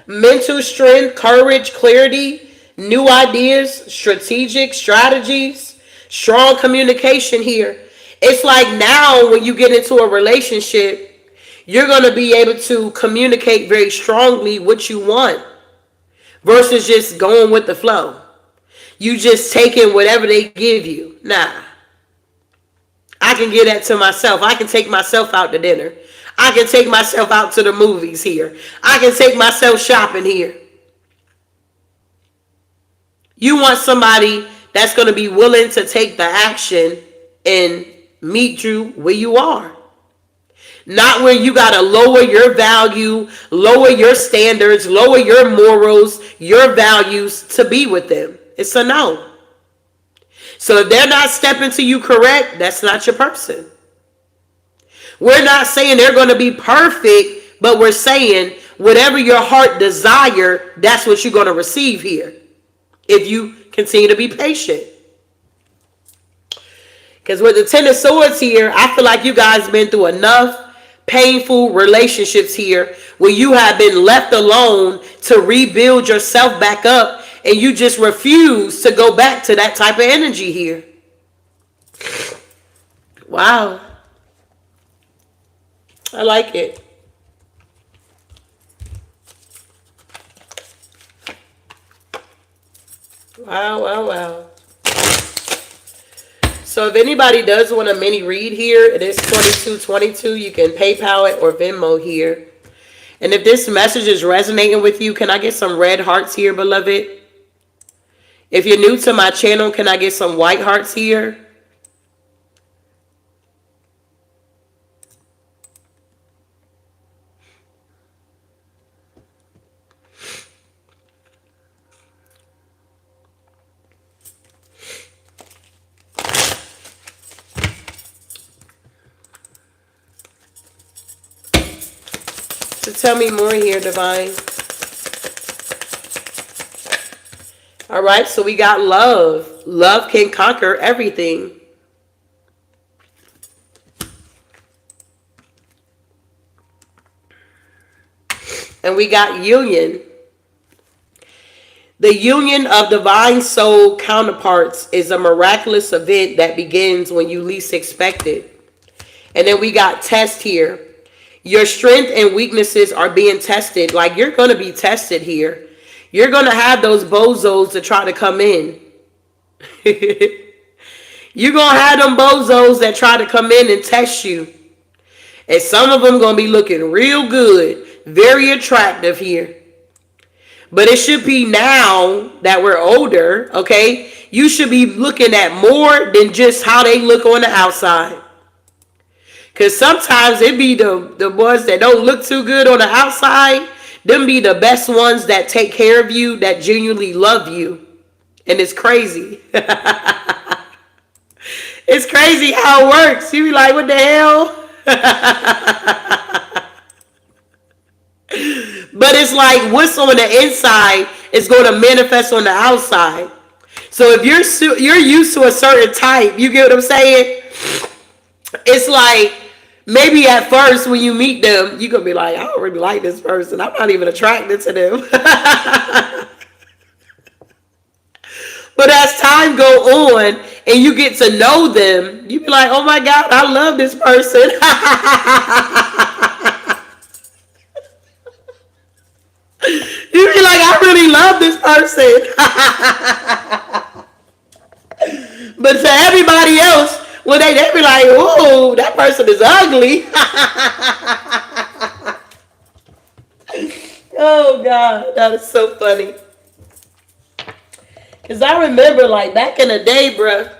Mental strength, courage, clarity, new ideas, strategic strategies, strong communication here. It's like now when you get into a relationship, you're going to be able to communicate very strongly what you want versus just going with the flow. You just taking whatever they give you. Nah. I can give that to myself. I can take myself out to dinner. I can take myself out to the movies here. I can take myself shopping here. You want somebody that's going to be willing to take the action and meet you where you are. Not where you got to lower your value, lower your standards, lower your morals, your values to be with them. It's a no. So if they're not stepping to you correct, that's not your person. We're not saying they're going to be perfect, but we're saying whatever your heart desire, that's what you're going to receive here. If you continue to be patient. Because with the 10 of Swords here, I feel like you guys been through enough painful relationships here where you have been left alone to rebuild yourself back up, and you just refuse to go back to that type of energy here. Wow. I like it. Wow, wow, wow. So if anybody does want a mini read here, it is 2222. You can PayPal it or Venmo here. And if this message is resonating with you, can I get some red hearts here, beloved? If you're new to my channel, can I get some white hearts here? So tell me more here, Divine. All right, so we got love. Love can conquer everything. And we got union. The union of divine soul counterparts is a miraculous event that begins when you least expect it. And then we got test here. Your strength and weaknesses are being tested. Like, you're going to be tested here. You're going to have those bozos to try to come in. You're going to have them bozos that try to come in and test you. And some of them going to be looking real good. Very attractive here. But it should be now that we're older, okay? You should be looking at more than just how they look on the outside. Because sometimes it be the ones that don't look too good on the outside. Them be the best ones that take care of you, that genuinely love you. And it's crazy. It's crazy how it works. You be like, what the hell? But it's like what's on the inside is going to manifest on the outside. So if you're used to a certain type, you get what I'm saying? It's like maybe at first when you meet them, you're going to be like, I don't really like this person. I'm not even attracted to them. But as time go on and you get to know them, you be like, oh my God, I love this person. You be like, I really love this person. But to everybody else, well, they be like, oh, that person is ugly. Oh, God, that is so funny. Because I remember, like, back in the day, bruh,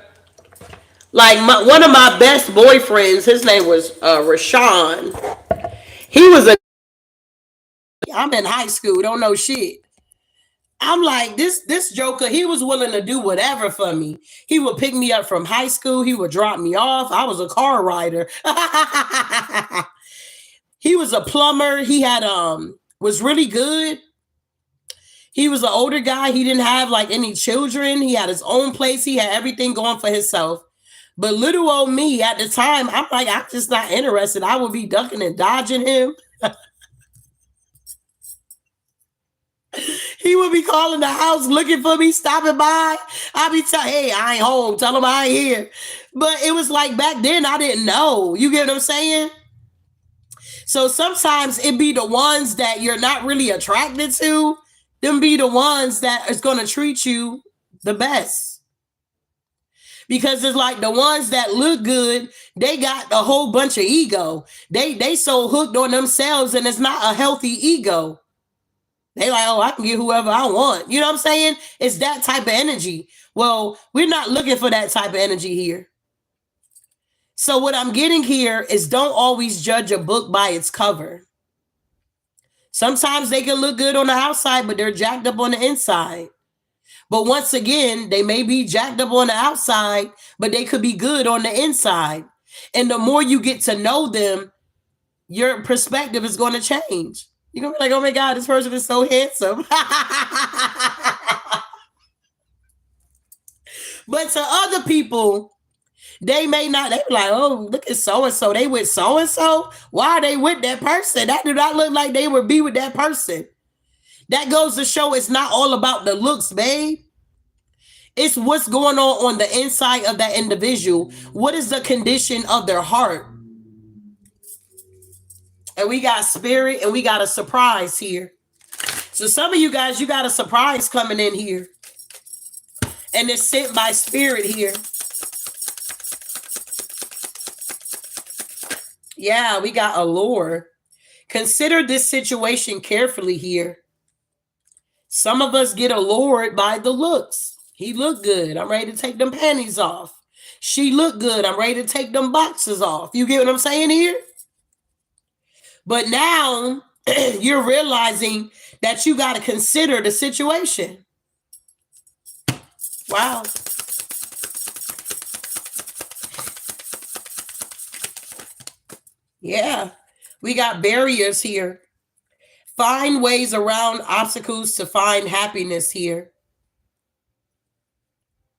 like, one of my best boyfriends, his name was Rashawn. He was a... I'm in high school, don't know shit. I'm like, this joker, he was willing to do whatever for me. He would pick me up from high school. He would drop me off. I was a car rider. He was a plumber. He had, was really good. He was an older guy. He didn't have like any children. He had his own place. He had everything going for himself. But little old me at the time, I'm like, I'm just not interested. I would be ducking and dodging him. He would be calling the house looking for me, stopping by. I'd be telling, hey, I ain't home. Tell him I ain't here. But it was like back then, I didn't know. You get what I'm saying? So sometimes it be the ones that you're not really attracted to. Them be the ones that is going to treat you the best. Because it's like the ones that look good, they got a whole bunch of ego. They so hooked on themselves, and it's not a healthy ego. They like, oh, I can get whoever I want. You know what I'm saying? It's that type of energy. Well, we're not looking for that type of energy here. So what I'm getting here is don't always judge a book by its cover. Sometimes they can look good on the outside, but they're jacked up on the inside. But once again, they may be jacked up on the outside, but they could be good on the inside. And the more you get to know them, your perspective is going to change. You're going to be like, oh my God, this person is so handsome. But to other people, they may not, they be like, oh, look at so-and-so. They with so-and-so? Why are they with that person? That do not look like they would be with that person. That goes to show it's not all about the looks, babe. It's what's going on the inside of that individual. What is the condition of their heart? And we got spirit and we got a surprise here. So some of you guys, you got a surprise coming in here. And it's sent by spirit here. Yeah, we got allure. Consider this situation carefully here. Some of us get allured by the looks. He looked good. I'm ready to take them panties off. She looked good. I'm ready to take them boxes off. You get what I'm saying here? But now you're realizing that you got to consider the situation. Wow. Yeah. We got barriers here. Find ways around obstacles to find happiness here.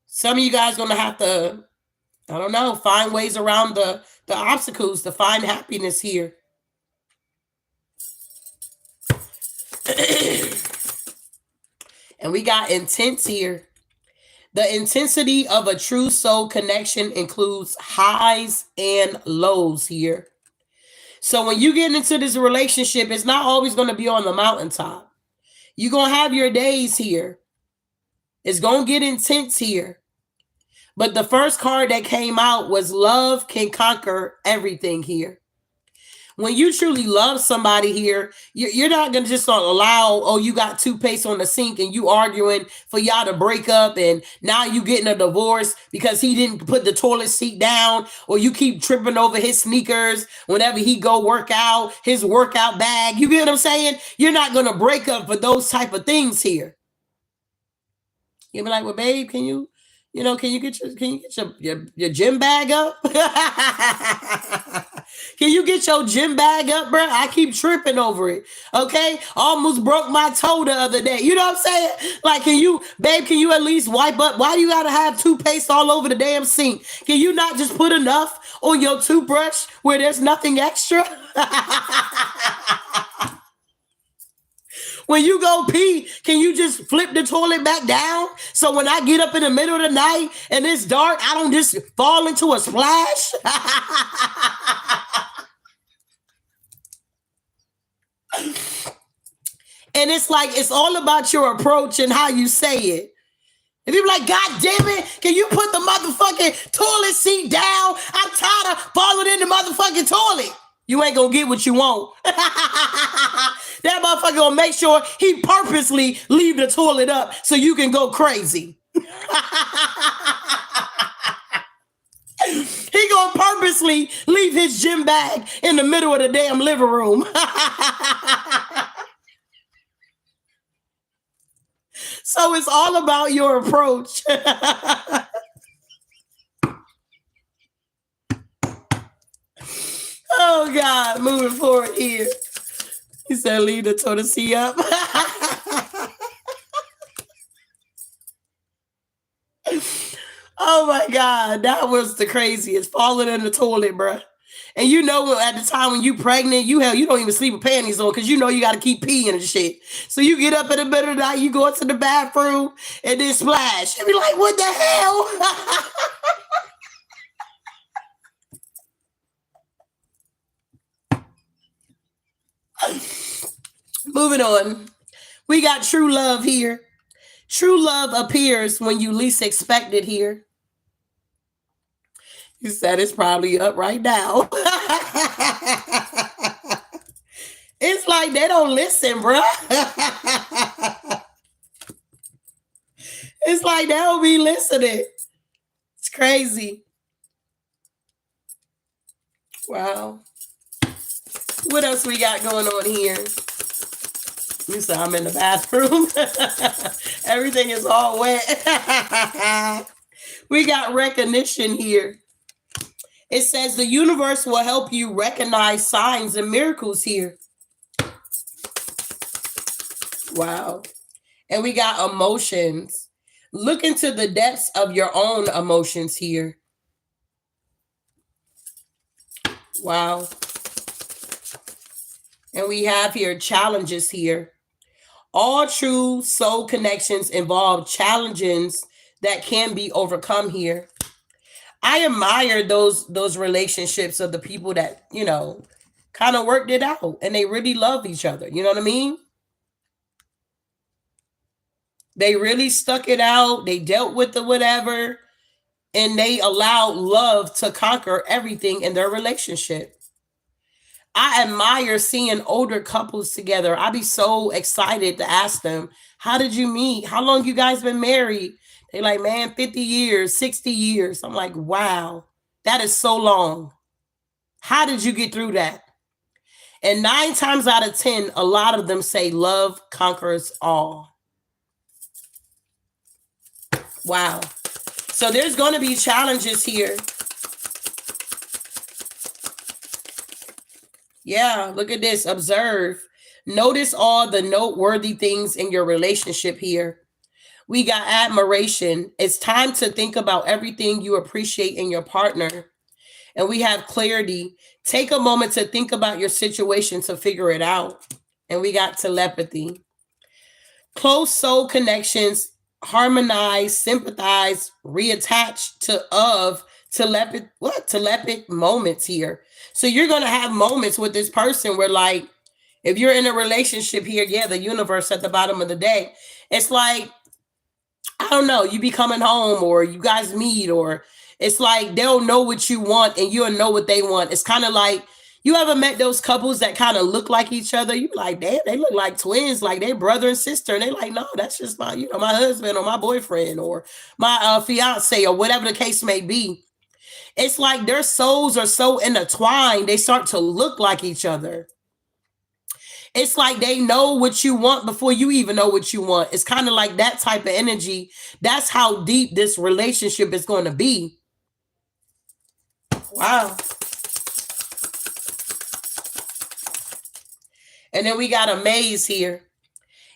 Some of you guys going to have to, I don't know, find ways around the obstacles to find happiness here. And we got intense here. The intensity of a true soul connection includes highs and lows here. So when you get into this relationship, it's not always going to be on the mountaintop. You're going to have your days here. It's going to get intense here. But the first card that came out was love can conquer everything here. When you truly love somebody here, you're not going to just allow, oh, you got toothpaste on the sink and you arguing for y'all to break up and now you getting a divorce because he didn't put the toilet seat down, or you keep tripping over his sneakers whenever he go work out, his workout bag. You get what I'm saying? You're not going to break up for those type of things here. You'll be like, well, babe, can you get your gym bag up? Can you get your gym bag up, bro? I keep tripping over it. Okay. Almost broke my toe the other day. You know what I'm saying? Like, can you at least wipe up? Why do you gotta have toothpaste all over the damn sink? Can you not just put enough on your toothbrush where there's nothing extra? When you go pee, can you just flip the toilet back down? So when I get up in the middle of the night and it's dark, I don't just fall into a splash? And it's like, it's all about your approach and how you say it. If you're like, God damn it, can you put the motherfucking toilet seat down? I'm tired of falling in the motherfucking toilet. You ain't gonna get what you want. That motherfucker gonna make sure he purposely leave the toilet up so you can go crazy. He gonna purposely leave his gym bag in the middle of the damn living room. So it's all about your approach. Oh God, moving forward here. He said, leave the toilet seat up. Oh my God, that was the craziest. Falling in the toilet, bro. And you know, at the time when you pregnant, you don't even sleep with panties on because you know you got to keep peeing and shit. So you get up in the middle of the night, you go into the bathroom and then splash. And be like, what the hell? Moving on. We got true love here. True love appears when you least expect it here. You said it's probably up right now. It's like they don't listen, bro. It's like they don't be listening. It's crazy. Wow. What else we got going on here? You said I'm in the bathroom. Everything is all wet. We got recognition here. It says the universe will help you recognize signs and miracles here. Wow. And we got emotions. Look into the depths of your own emotions here. Wow. And we have here challenges here. All true soul connections involve challenges that can be overcome here. I admire those relationships of the people that, kind of worked it out and they really love each other. You know what I mean? They really stuck it out. They dealt with the whatever, and they allowed love to conquer everything in their relationship. I admire seeing older couples together. I'd be so excited to ask them, how did you meet? How long you guys been married? They like, man, 50 years, 60 years. I'm like, wow, that is so long. How did you get through that? And 9 times out of 10, a lot of them say love conquers all. Wow. So there's going to be challenges here. Yeah, look at this. Observe. Notice all the noteworthy things in your relationship here. We got admiration. It's time to think about everything you appreciate in your partner. And we have clarity. Take a moment to think about your situation to figure it out. And we got telepathy. Close soul connections, harmonize, sympathize, reattach to telepathic moments here. So you're gonna have moments with this person where, like, if you're in a relationship here, yeah, the universe at the bottom of the day, it's like, I don't know, you be coming home or you guys meet, or it's like they'll know what you want and you'll know what they want. It's kind of like, you ever met those couples that kind of look like each other? You be like, damn, they look like twins, like they brother and sister. And they like, no, that's just my, my husband or my boyfriend or my fiance or whatever the case may be. It's like their souls are so intertwined, they start to look like each other. It's like they know what you want before you even know what you want. It's kind of like that type of energy. That's how deep this relationship is going to be. Wow. And then we got a maze here.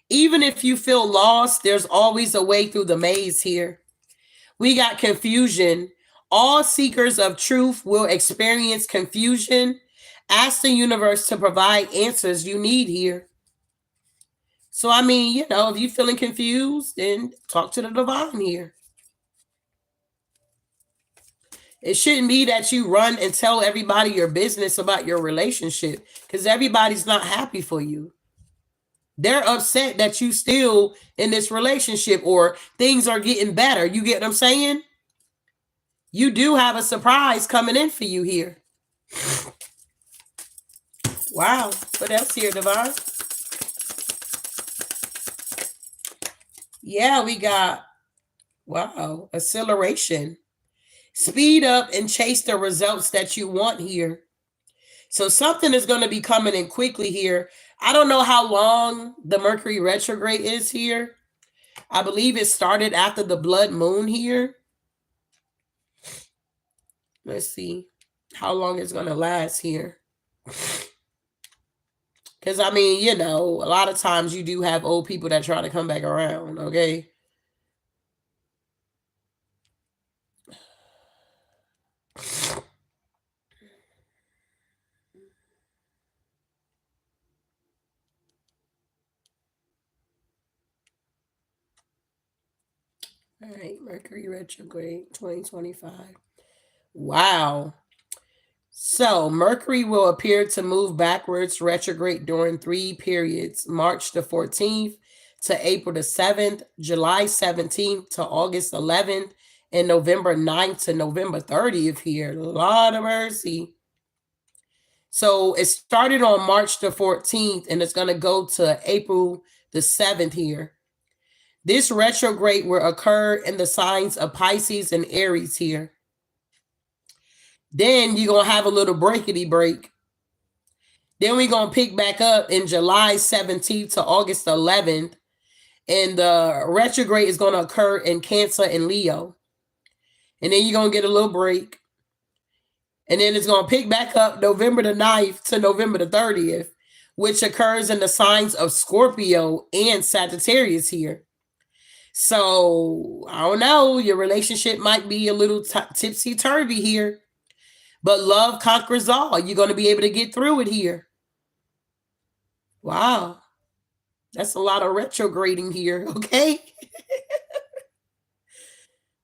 Even if you feel lost, there's always a way through the maze here. We got confusion. All seekers of truth will experience confusion. Ask the universe to provide answers you need here. So, I mean, if you're feeling confused, then talk to the divine here. It shouldn't be that you run and tell everybody your business about your relationship, because everybody's not happy for you. They're upset that you still in this relationship or things are getting better. You get what I'm saying? You do have a surprise coming in for you here. Wow. What else here, Divine? Yeah, we got, wow, acceleration. Speed up and chase the results that you want here. So something is going to be coming in quickly here. I don't know how long the Mercury retrograde is here. I believe it started after the blood moon here. Let's see how long it's going to last here. Because, I mean, a lot of times you do have old people that try to come back around, okay? All right, Mercury retrograde 2025. Wow. So Mercury will appear to move backwards retrograde during 3 periods: March the 14th to April the 7th, July 17th to August 11th, and November 9th to November 30th here. Lord of mercy. So it started on March the 14th and it's going to go to April the 7th here. This retrograde will occur in the signs of Pisces and Aries here. Then you're going to have a little breakity break. Then we're going to pick back up in July 17th to August 11th. And the retrograde is going to occur in Cancer and Leo. And then you're going to get a little break. And then it's going to pick back up November the 9th to November the 30th, which occurs in the signs of Scorpio and Sagittarius here. So, I don't know, your relationship might be a little tipsy-turvy here. But love conquers all. You're going to be able to get through it here. Wow. That's a lot of retrograding here, okay?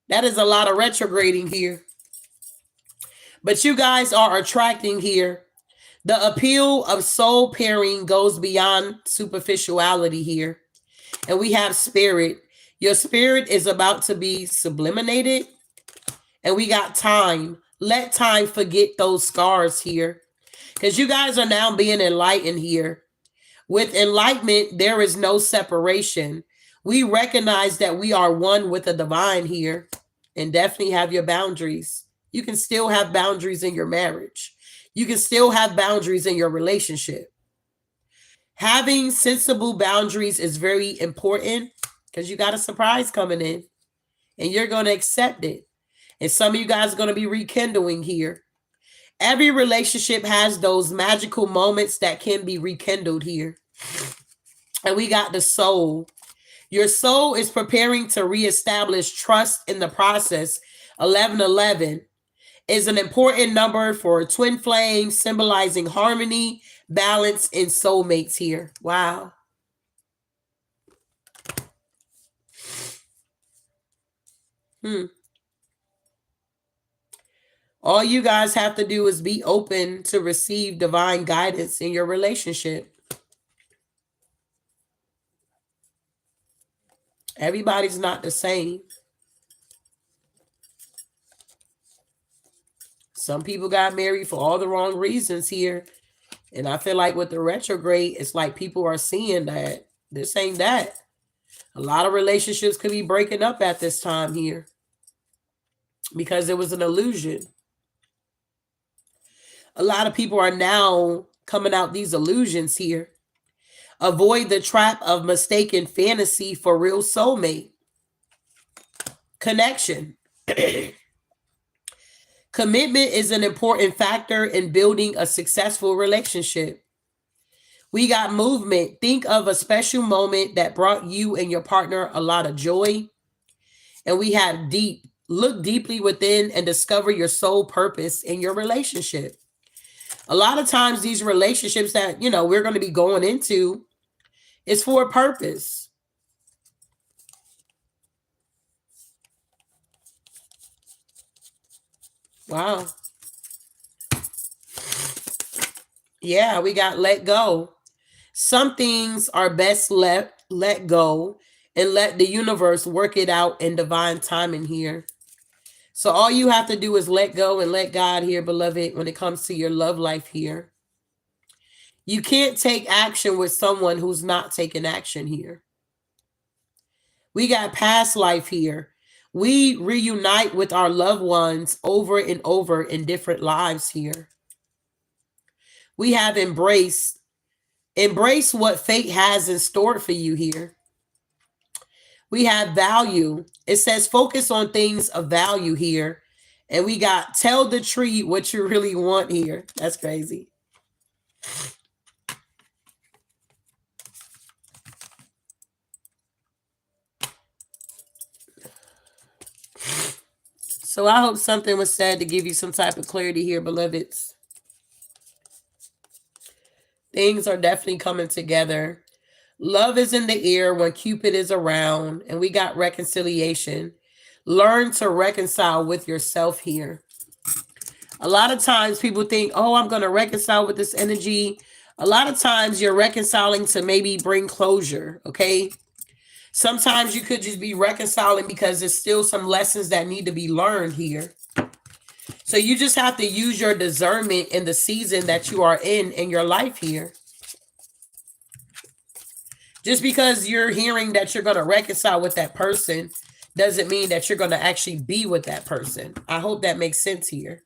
That is a lot of retrograding here. But you guys are attracting here. The appeal of soul pairing goes beyond superficiality here. And we have spirit. Your spirit is about to be sublimated. And we got time. Let time forget those scars here. Because you guys are now being enlightened here. With enlightenment, there is no separation. We recognize that we are one with the divine here, and definitely have your boundaries. You can still have boundaries in your marriage. You can still have boundaries in your relationship. Having sensible boundaries is very important because you got a surprise coming in and you're going to accept it. And some of you guys are going to be rekindling here. Every relationship has those magical moments that can be rekindled here. And we got the soul. Your soul is preparing to reestablish trust in the process. 1111 is an important number for twin flames, symbolizing harmony, balance, and soulmates here. Wow. All you guys have to do is be open to receive divine guidance in your relationship. Everybody's not the same. Some people got married for all the wrong reasons here. And I feel like with the retrograde, it's like people are seeing that this ain't that. A lot of relationships could be breaking up at this time here because it was an illusion. A lot of people are now coming out these illusions here. Avoid the trap of mistaken fantasy for real soulmate. Connection. Commitment is an important factor in building a successful relationship. We got movement. Think of a special moment that brought you and your partner a lot of joy. And we have deep. Look deeply within and discover your soul purpose in your relationship. A lot of times these relationships that, we're going to be going into is for a purpose. Wow. Yeah, we got let go. Some things are best let go and let the universe work it out in divine timing here. So all you have to do is let go and let God here, beloved, when it comes to your love life here. You can't take action with someone who's not taking action here. We got past life here. We reunite with our loved ones over and over in different lives here. We have embraced what fate has in store for you here. We have value. It says focus on things of value here. And we got tell the tree what you really want here. That's crazy. So I hope something was said to give you some type of clarity here, beloveds. Things are definitely coming together. Love is in the air when Cupid is around, and we got reconciliation. Learn to reconcile with yourself here. A lot of times people think, oh, I'm going to reconcile with this energy. A lot of times you're reconciling to maybe bring closure, okay? Sometimes you could just be reconciling because there's still some lessons that need to be learned here. So you just have to use your discernment in the season that you are in your life here. Just because you're hearing that you're going to reconcile with that person doesn't mean that you're going to actually be with that person. I hope that makes sense here.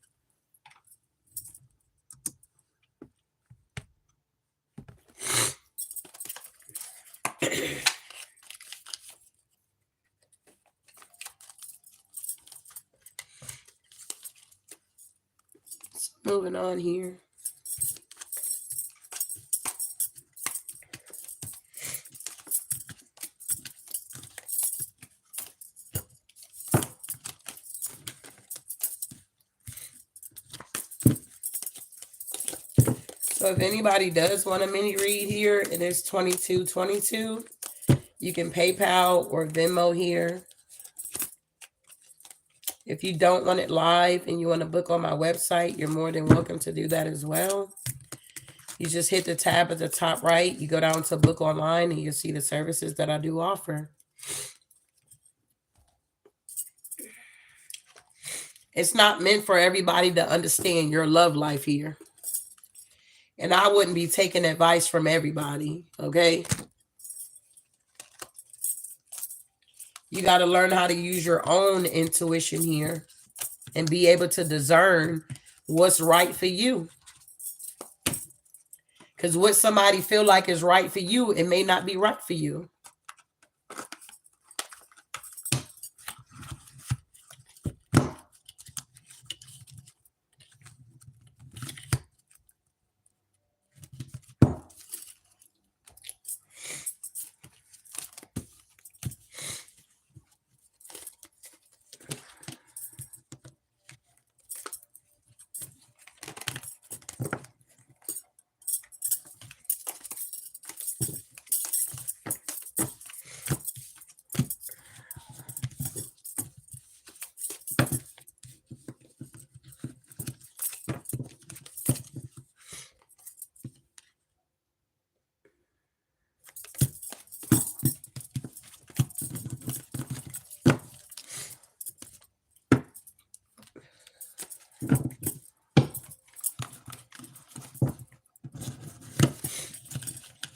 Moving on here. So if anybody does want a mini read here, it is $22.22. You can PayPal or Venmo here. If you don't want it live and you want to book on my website, you're more than welcome to do that as well. You just hit the tab at the top right. You go down to book online and you'll see the services that I do offer. It's not meant for everybody to understand your love life here. And I wouldn't be taking advice from everybody, okay? You got to learn how to use your own intuition here and be able to discern what's right for you. Because what somebody feel like is right for you, it may not be right for you.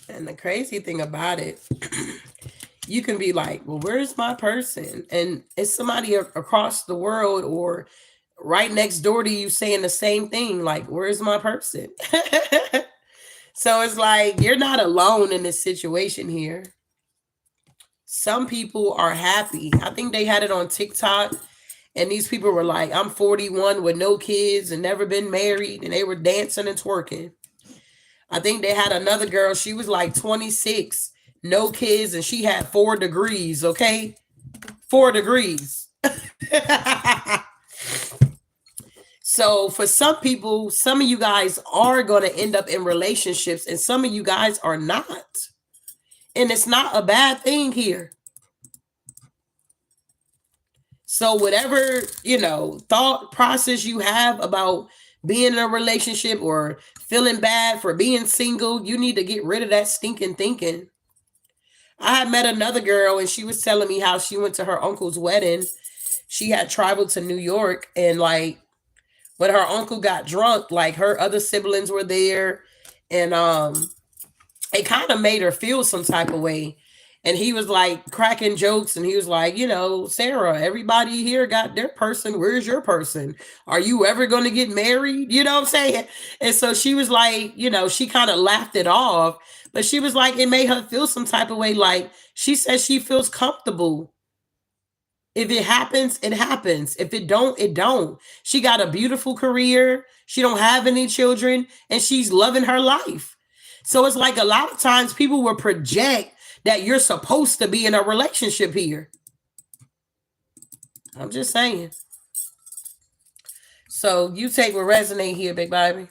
And the crazy thing about it, you can be like, well, where's my person? And it's somebody across the world or right next door to you saying the same thing, like, where's my person? So it's like, you're not alone in this situation here. Some people are happy. I think they had it on TikTok, and these people were like, I'm 41 with no kids and never been married, and they were dancing and twerking. I think they had another girl, she was like 26, no kids, and she had 4 degrees, okay? 4 degrees. So for some people, some of you guys are going to end up in relationships, and some of you guys are not. And it's not a bad thing here. So whatever, thought process you have about being in a relationship or feeling bad for being single, you need to get rid of that stinking thinking. I had met another girl, and she was telling me how she went to her uncle's wedding. She had traveled to New York, and like when her uncle got drunk, like her other siblings were there, and it kind of made her feel some type of way. And he was like cracking jokes, and he was like, Sarah, everybody here got their person. Where's your person? Are you ever going to get married? You know what I'm saying? And so she was like, she kind of laughed it off, but she was like, it made her feel some type of way. Like she says she feels comfortable. If it happens, it happens. If it don't, it don't. She got a beautiful career. She don't have any children, and she's loving her life. So it's like a lot of times people will project that you're supposed to be in a relationship here. I'm just saying. So you take what resonate here, big baby.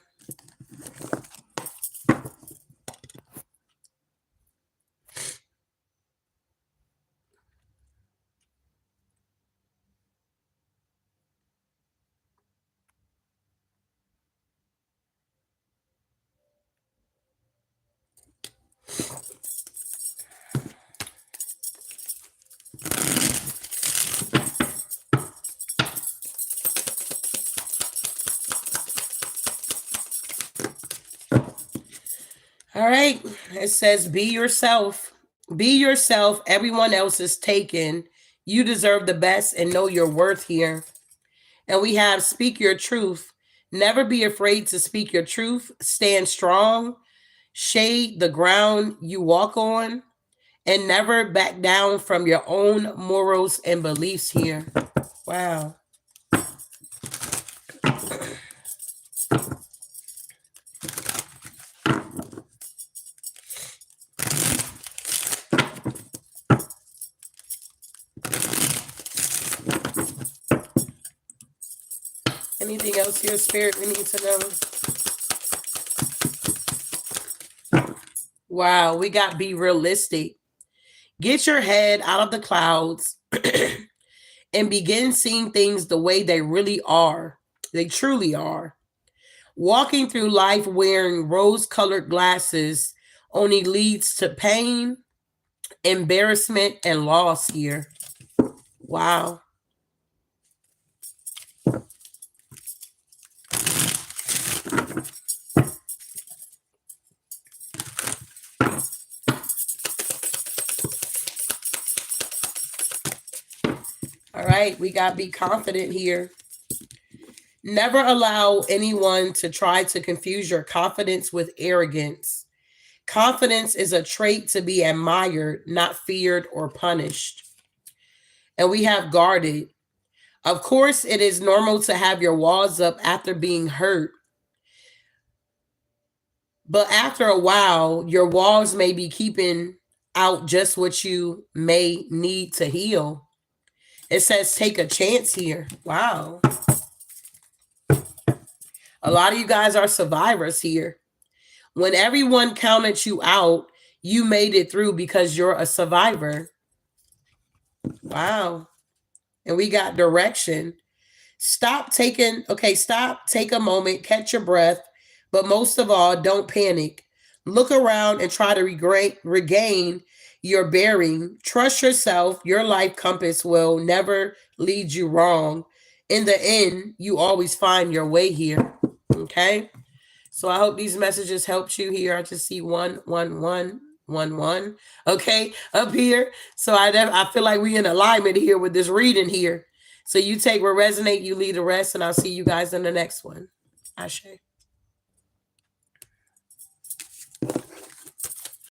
All right. It says, be yourself. Be yourself. Everyone else is taken. You deserve the best and know your worth here. And we have speak your truth. Never be afraid to speak your truth. Stand strong. Shade the ground you walk on. And never back down from your own morals and beliefs here. Wow. Anything else here, Spirit, we need to know? Wow, we got be realistic. Get your head out of the clouds and begin seeing things the way they really are. They truly are. Walking through life wearing rose-colored glasses only leads to pain, embarrassment, and loss here. Wow. All right, we got be confident here. Never allow anyone to try to confuse your confidence with arrogance. Confidence is a trait to be admired, not feared or punished. And we have guarded. Of course, it is normal to have your walls up after being hurt. But after a while, your walls may be keeping out just what you may need to heal. It says take a chance here. Wow. A lot of you guys are survivors here. When everyone counted you out, you made it through because you're a survivor. Wow. And we got direction. Stop, take a moment, catch your breath, but most of all, don't panic. Look around and try to regain your bearing. Trust yourself. Your life compass will never lead you wrong. In the end, you always find your way here. Okay? So I hope these messages helped you here. I just see 11111. Okay, up here. So I feel like we in alignment here with this reading here. So you take what resonate, you leave the rest, and I'll see you guys in the next one. Ashe.